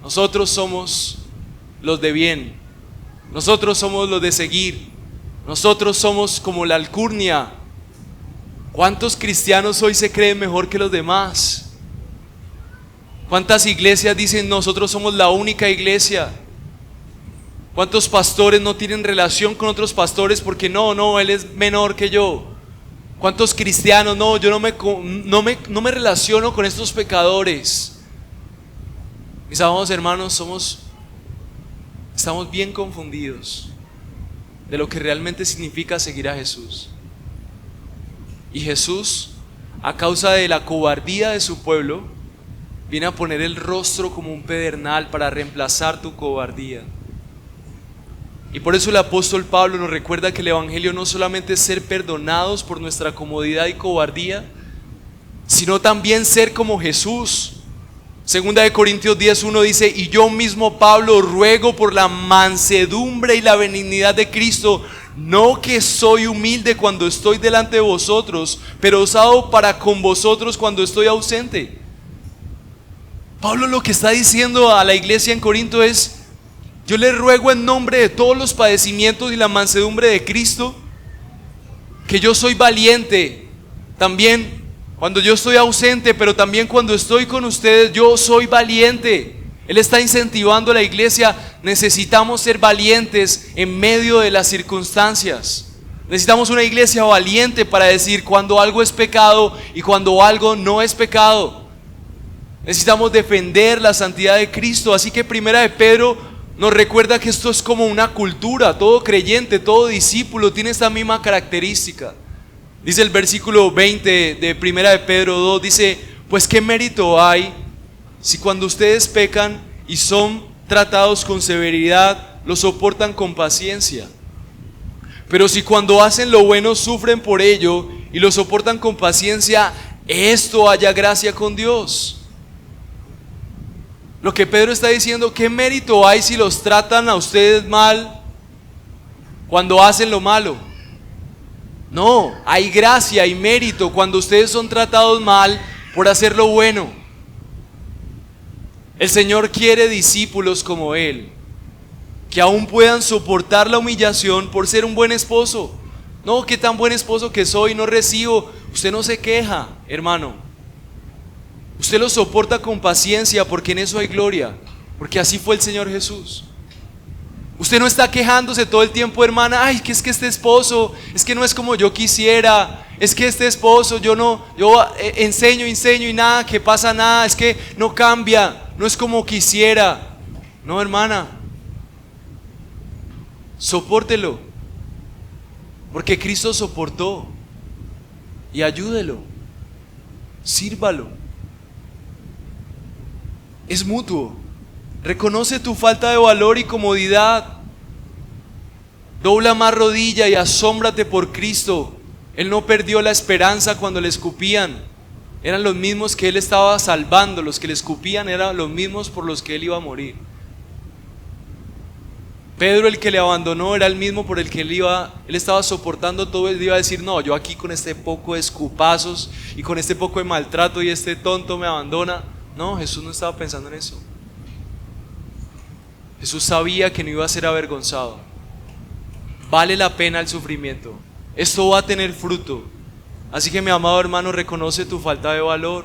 Nosotros somos los de bien. Nosotros somos los de seguir. Nosotros somos como la alcurnia. ¿Cuántos cristianos hoy se creen mejor que los demás? ¿Cuántas iglesias dicen nosotros somos la única iglesia? ¿Cuántos pastores no tienen relación con otros pastores porque no, él es menor que yo? ¿Cuántos cristianos, no, yo no me relaciono con estos pecadores? Mis amados hermanos, estamos bien confundidos de lo que realmente significa seguir a Jesús. Y Jesús, a causa de la cobardía de su pueblo, viene a poner el rostro como un pedernal para reemplazar tu cobardía. Y por eso el apóstol Pablo nos recuerda que el Evangelio no solamente es ser perdonados por nuestra comodidad y cobardía, sino también ser como Jesús. Segunda de Corintios 10:1 dice: y yo mismo, Pablo, ruego por la mansedumbre y la benignidad de Cristo, no que soy humilde cuando estoy delante de vosotros, pero osado para con vosotros cuando estoy ausente. Pablo lo que está diciendo a la iglesia en Corinto es: yo les ruego en nombre de todos los padecimientos y la mansedumbre de Cristo, que yo soy valiente también cuando yo estoy ausente, pero también cuando estoy con ustedes yo soy valiente. Él está incentivando a la iglesia: necesitamos ser valientes en medio de las circunstancias. Necesitamos una iglesia valiente para decir cuando algo es pecado y cuando algo no es pecado. Necesitamos defender la santidad de Cristo. Así que Primera de Pedro nos recuerda que esto es como una cultura. Todo creyente, todo discípulo tiene esta misma característica. Dice el versículo 20 de Primera de Pedro 2, dice: pues qué mérito hay si cuando ustedes pecan y son tratados con severidad, lo soportan con paciencia. Pero si cuando hacen lo bueno sufren por ello y lo soportan con paciencia, esto haya gracia con Dios. Lo que Pedro está diciendo: ¿qué mérito hay si los tratan a ustedes mal cuando hacen lo malo? No, hay gracia y mérito cuando ustedes son tratados mal por hacer lo bueno. El Señor quiere discípulos como Él, que aún puedan soportar la humillación por ser un buen esposo. No, qué tan buen esposo que soy, no recibo. Usted no se queja, hermano. Usted lo soporta con paciencia porque en eso hay gloria, porque así fue el Señor Jesús. Usted no está quejándose todo el tiempo, hermana. Ay, que es que este esposo, es que no es como yo quisiera. Es que este esposo, yo enseño y nada, que pasa nada. Es que no cambia, no es como quisiera. No, hermana, sopórtelo, porque Cristo soportó. Y ayúdelo, sírvalo. Es mutuo. Reconoce tu falta de valor y comodidad. Dobla más rodilla y asómbrate por Cristo. Él no perdió la esperanza cuando le escupían. Eran los mismos que Él estaba salvando. Los que le escupían eran los mismos por los que Él iba a morir. Pedro, el que le abandonó, era el mismo por el que Él estaba soportando todo. Él iba a decir: no, yo aquí con este poco de escupazos y con este poco de maltrato y este tonto me abandona. No, Jesús no estaba pensando en eso. Jesús sabía que no iba a ser avergonzado. Vale la pena el sufrimiento. Esto va a tener fruto. Así que, mi amado hermano, reconoce tu falta de valor.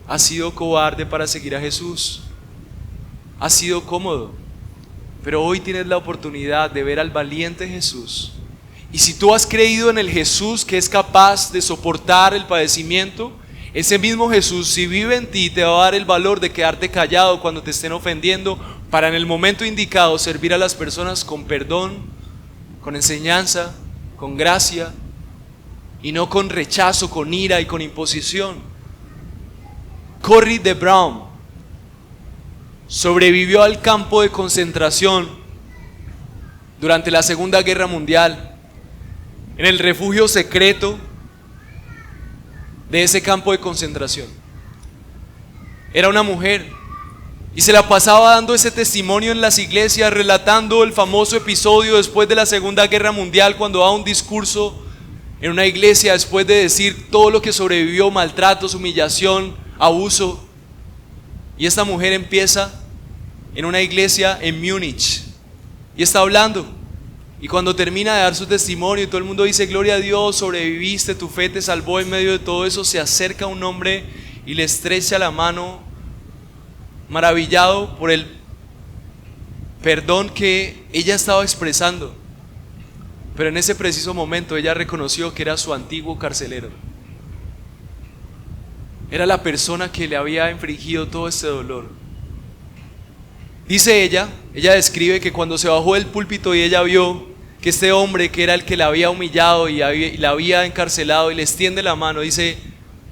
Has sido cobarde para seguir a Jesús. Has sido cómodo. Pero hoy tienes la oportunidad de ver al valiente Jesús. Y si tú has creído en el Jesús que es capaz de soportar el padecimiento, ese mismo Jesús, si vive en ti, te va a dar el valor de quedarte callado cuando te estén ofendiendo, para en el momento indicado servir a las personas con perdón, con enseñanza, con gracia, y no con rechazo, con ira y con imposición. Corrie de Braun sobrevivió al campo de concentración durante la Segunda Guerra Mundial, en el refugio secreto de ese campo de concentración. Era una mujer y se la pasaba dando ese testimonio en las iglesias, relatando el famoso episodio después de la Segunda Guerra Mundial, cuando da un discurso en una iglesia después de decir todo lo que sobrevivió: maltratos, humillación, abuso. Y esta mujer empieza en una iglesia en Múnich y está hablando, y cuando termina de dar su testimonio y todo el mundo dice: gloria a Dios, sobreviviste, tu fe te salvó en medio de todo eso, se acerca un hombre y le estrecha la mano, maravillado por el perdón que ella estaba expresando. Pero en ese preciso momento ella reconoció que era su antiguo carcelero. Era la persona que le había infligido todo este dolor. Dice ella describe que cuando se bajó del púlpito y ella vio que este hombre, que era el que la había humillado y la había encarcelado, y le extiende la mano, dice: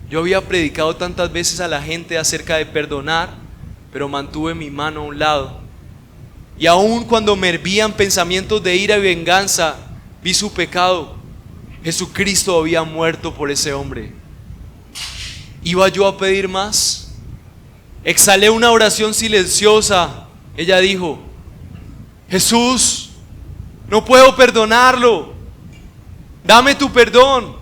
yo había predicado tantas veces a la gente acerca de perdonar, pero mantuve mi mano a un lado. Y aun cuando me hervían pensamientos de ira y venganza, vi su pecado. Jesucristo había muerto por ese hombre. ¿Iba yo a pedir más? Exhalé una oración silenciosa. Ella dijo: Jesús, no puedo perdonarlo, dame tu perdón.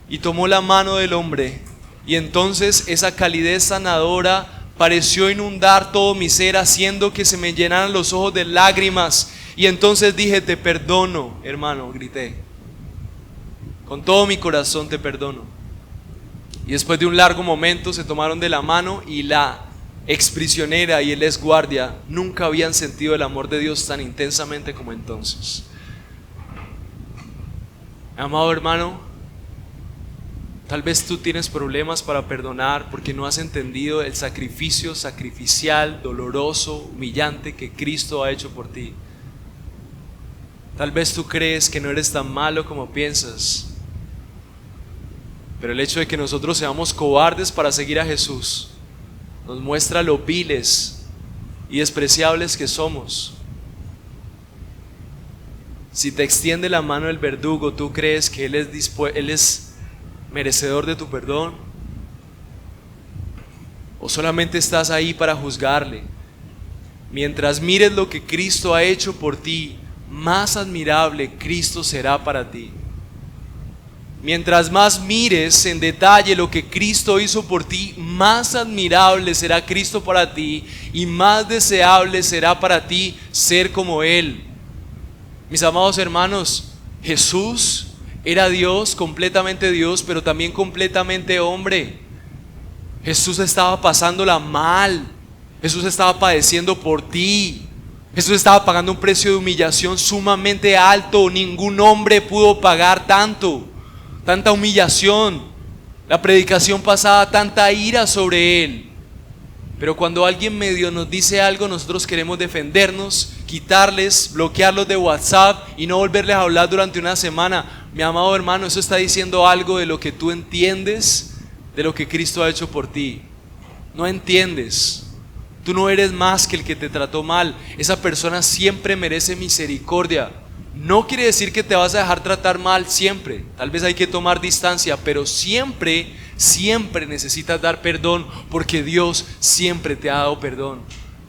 Y tomó la mano del hombre, y entonces esa calidez sanadora pareció inundar todo mi ser, haciendo que se me llenaran los ojos de lágrimas. Y entonces dije: te perdono, hermano, grité. Con todo mi corazón te perdono. Y después de un largo momento se tomaron de la mano, y la exprisionera y el exguardia nunca habían sentido el amor de Dios tan intensamente como entonces. Amado hermano, tal vez tú tienes problemas para perdonar porque no has entendido el sacrificio sacrificial, doloroso, humillante que Cristo ha hecho por ti. Tal vez tú crees que no eres tan malo como piensas, pero el hecho de que nosotros seamos cobardes para seguir a Jesús nos muestra lo viles y despreciables que somos. Si te extiende la mano el verdugo, ¿tú crees que Él es merecedor de tu perdón? ¿O solamente estás ahí para juzgarle? Mientras mires lo que Cristo ha hecho por ti, más admirable Cristo será para ti. Mientras más mires en detalle lo que Cristo hizo por ti, más admirable será Cristo para ti y más deseable será para ti ser como Él. Mis amados hermanos, Jesús era Dios, completamente Dios, pero también completamente hombre. Jesús estaba pasándola mal. Jesús estaba padeciendo por ti. Jesús estaba pagando un precio de humillación sumamente alto. Ningún hombre pudo pagar tanta humillación. La predicación pasaba tanta ira sobre Él. Pero cuando alguien medio nos dice algo, nosotros queremos defendernos, quitarles, bloquearlos de WhatsApp y no volverles a hablar durante una semana. Mi amado hermano, eso está diciendo algo de lo que tú entiendes, de lo que Cristo ha hecho por ti. No entiendes. Tú no eres más que el que te trató mal. Esa persona siempre merece misericordia. No quiere decir que te vas a dejar tratar mal siempre. Tal vez hay que tomar distancia, pero siempre necesitas dar perdón, porque Dios siempre te ha dado perdón.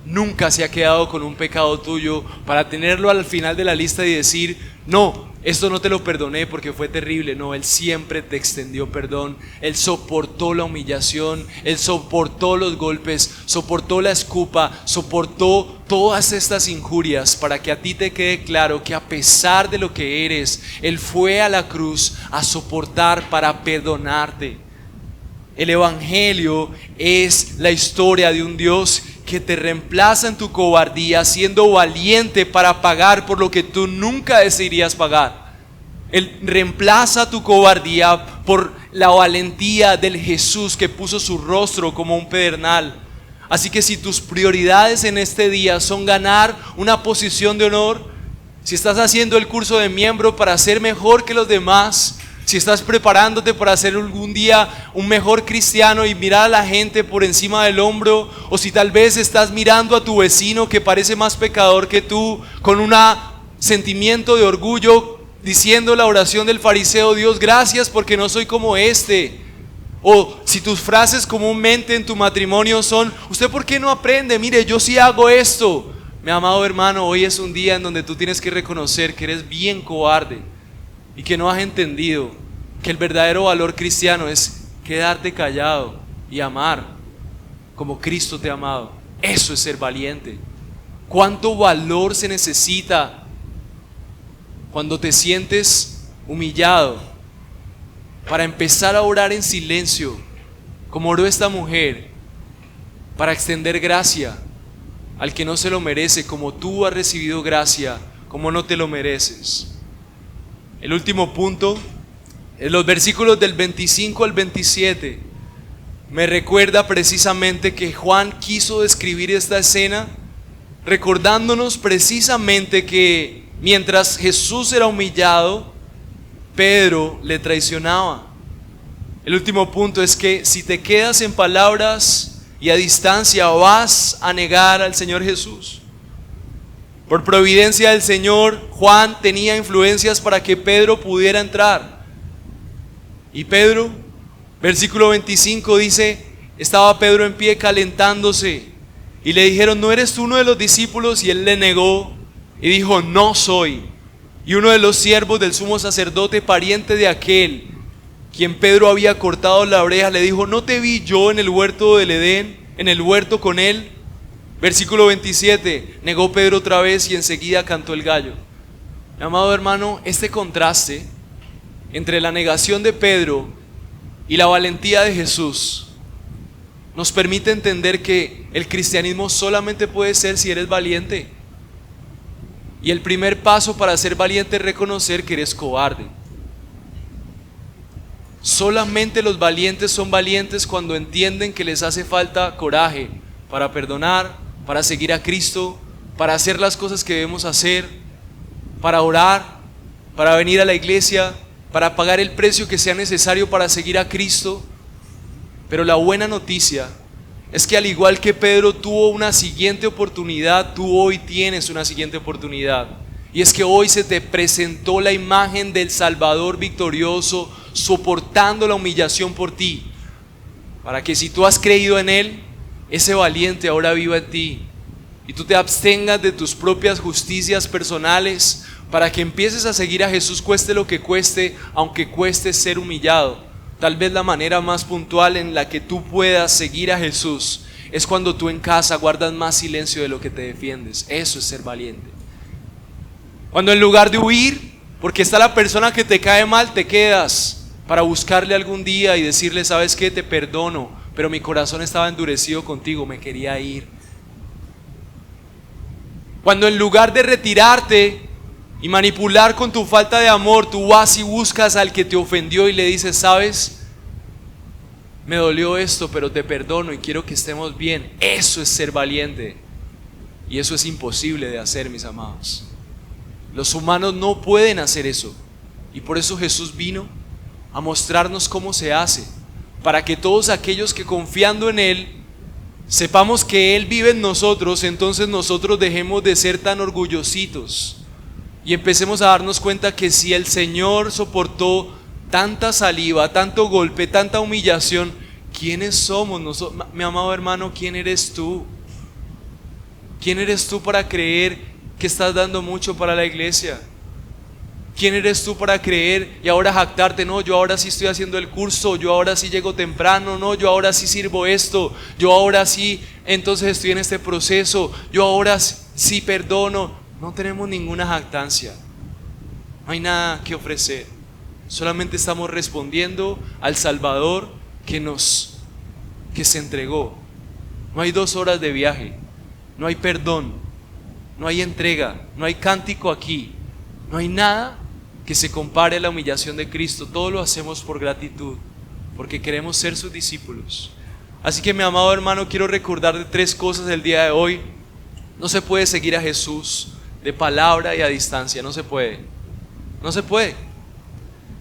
Nunca se ha quedado con un pecado tuyo para tenerlo al final de la lista y decir, no, esto no te lo perdoné porque fue terrible. No, Él siempre te extendió perdón. Él soportó la humillación, Él soportó los golpes, soportó la escupa, soportó todas estas injurias para que a ti te quede claro que a pesar de lo que eres, Él fue a la cruz a soportar para perdonarte. El Evangelio es la historia de un Dios que te reemplaza en tu cobardía, siendo valiente para pagar por lo que tú nunca decidirías pagar. Él reemplaza tu cobardía por la valentía del Jesús que puso su rostro como un pedernal. Así que si tus prioridades en este día son ganar una posición de honor, si estás haciendo el curso de miembro para ser mejor que los demás, si estás preparándote para ser algún día un mejor cristiano y mirar a la gente por encima del hombro, o si tal vez estás mirando a tu vecino que parece más pecador que tú con un sentimiento de orgullo, diciendo la oración del fariseo, Dios, gracias porque no soy como este. O si tus frases comúnmente en tu matrimonio son, ¿usted por qué no aprende? Mire, yo sí hago esto. Mi amado hermano, hoy es un día en donde tú tienes que reconocer que eres bien cobarde y que no has entendido que el verdadero valor cristiano es quedarte callado y amar como Cristo te ha amado. Eso es ser valiente. ¿Cuánto valor se necesita cuando te sientes humillado para empezar a orar en silencio, como oró esta mujer, para extender gracia al que no se lo merece, como tú has recibido gracia, como no te lo mereces? El último punto, en los versículos del 25 al 27, me recuerda precisamente que Juan quiso describir esta escena recordándonos precisamente que mientras Jesús era humillado, Pedro le traicionaba. El último punto es que si te quedas en palabras y a distancia, vas a negar al Señor Jesús. Por providencia del Señor, Juan tenía influencias para que Pedro pudiera entrar. Y Pedro, versículo 25 dice, estaba Pedro en pie calentándose y le dijeron, ¿no eres tú uno de los discípulos? Y él le negó y dijo, no soy. Y uno de los siervos del sumo sacerdote, pariente de aquel quien Pedro había cortado la oreja, le dijo, ¿no te vi yo en el huerto del Edén, en el huerto con él? Versículo 27, negó Pedro otra vez y enseguida cantó el gallo. Mi amado hermano, este contraste entre la negación de Pedro y la valentía de Jesús nos permite entender que el cristianismo solamente puede ser si eres valiente. Y el primer paso para ser valiente es reconocer que eres cobarde. Solamente los valientes son valientes cuando entienden que les hace falta coraje para perdonar, para seguir a Cristo, para hacer las cosas que debemos hacer, para orar, para venir a la iglesia, para pagar el precio que sea necesario para seguir a Cristo. Pero la buena noticia es que al igual que Pedro tuvo una siguiente oportunidad, tú hoy tienes una siguiente oportunidad. Y es que hoy se te presentó la imagen del Salvador victorioso, soportando la humillación por ti, para que si tú has creído en Él, ese valiente ahora viva en ti y tú te abstengas de tus propias justicias personales para que empieces a seguir a Jesús cueste lo que cueste, aunque cueste ser humillado. Tal vez la manera más puntual en la que tú puedas seguir a Jesús es cuando tú en casa guardas más silencio de lo que te defiendes. Eso es ser valiente. Cuando en lugar de huir, porque está la persona que te cae mal, te quedas para buscarle algún día y decirle, ¿sabes qué? Te perdono, pero mi corazón estaba endurecido contigo, me quería ir. Cuando en lugar de retirarte y manipular con tu falta de amor, tú vas y buscas al que te ofendió y le dices, ¿sabes? Me dolió esto, pero te perdono y quiero que estemos bien. Eso es ser valiente. Y eso es imposible de hacer, mis amados. Los humanos no pueden hacer eso. Y por eso Jesús vino a mostrarnos cómo se hace, para que todos aquellos que confiando en Él, sepamos que Él vive en nosotros, entonces nosotros dejemos de ser tan orgullositos y empecemos a darnos cuenta que si el Señor soportó tanta saliva, tanto golpe, tanta humillación, ¿quiénes somos nosotros? Mi amado hermano, ¿quién eres tú? ¿Quién eres tú para creer que estás dando mucho para la iglesia? ¿Quién eres tú para creer y ahora jactarte? No, yo ahora sí estoy haciendo el curso, yo ahora sí llego temprano, no, yo ahora sí sirvo esto, yo ahora sí, entonces estoy en este proceso, yo ahora sí perdono. No tenemos ninguna jactancia, no hay nada que ofrecer, solamente estamos respondiendo al Salvador que se entregó. No hay 2 horas de viaje, no hay perdón, no hay entrega, no hay cántico aquí, no hay nada que se compare a la humillación de Cristo. Todo lo hacemos por gratitud, porque queremos ser sus discípulos. Así que, mi amado hermano, quiero recordar de 3 cosas el día de hoy. No se puede seguir a Jesús de palabra y a distancia, no se puede. No se puede.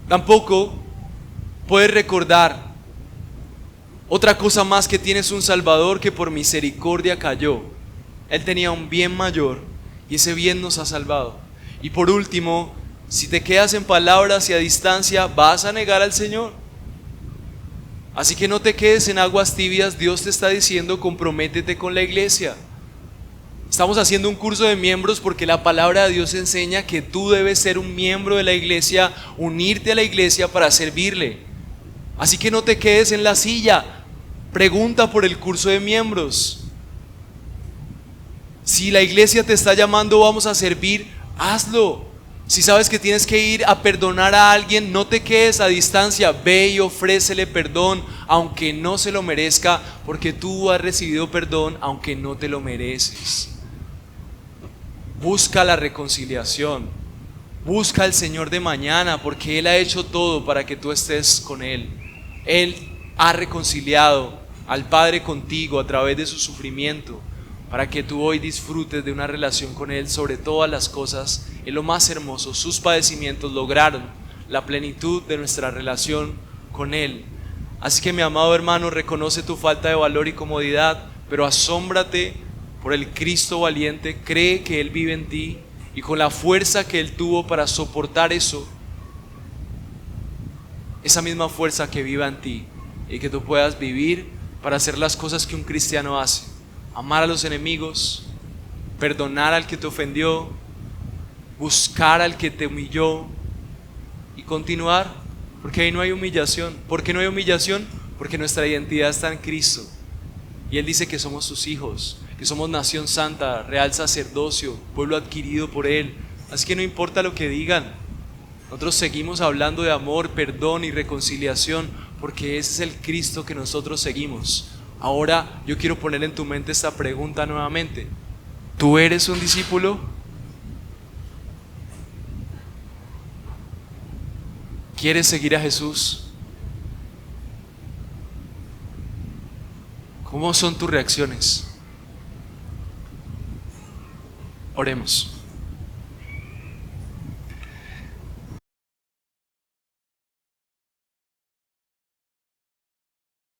Tampoco puedes recordar otra cosa más, que tienes un Salvador que por misericordia cayó. Él tenía un bien mayor y ese bien nos ha salvado. Y por último, si te quedas en palabras y a distancia, vas a negar al Señor. Así que no te quedes en aguas tibias. Dios te está diciendo, comprométete con la iglesia. Estamos haciendo un curso de miembros porque la palabra de Dios enseña que tú debes ser un miembro de la iglesia, unirte a la iglesia para servirle. Así que no te quedes en la silla, pregunta por el curso de miembros. Si la iglesia te está llamando, vamos a servir, hazlo. Si sabes que tienes que ir a perdonar a alguien, no te quedes a distancia, ve y ofrécele perdón, aunque no se lo merezca, porque tú has recibido perdón aunque no te lo mereces. Busca la reconciliación, busca al Señor de mañana, porque Él ha hecho todo para que tú estés con Él. Él ha reconciliado al Padre contigo a través de su sufrimiento, para que tú hoy disfrutes de una relación con Él sobre todas las cosas. Es lo más hermoso. Sus padecimientos lograron la plenitud de nuestra relación con Él. Así que, mi amado hermano, reconoce tu falta de valor y comodidad, pero asómbrate por el Cristo valiente. Cree que Él vive en ti, y con la fuerza que Él tuvo para soportar eso, esa misma fuerza que viva en ti, y que tú puedas vivir para hacer las cosas que un cristiano hace: amar a los enemigos, perdonar al que te ofendió, buscar al que te humilló y continuar, porque ahí no hay humillación. ¿Por qué no hay humillación? Porque nuestra identidad está en Cristo y Él dice que somos sus hijos, que somos nación santa, real sacerdocio, pueblo adquirido por Él. Así que no importa lo que digan, nosotros seguimos hablando de amor, perdón y reconciliación, porque ese es el Cristo que nosotros seguimos. Ahora yo quiero poner en tu mente esta pregunta nuevamente: ¿tú eres un discípulo? ¿Quieres seguir a Jesús? ¿Cómo son tus reacciones? Oremos.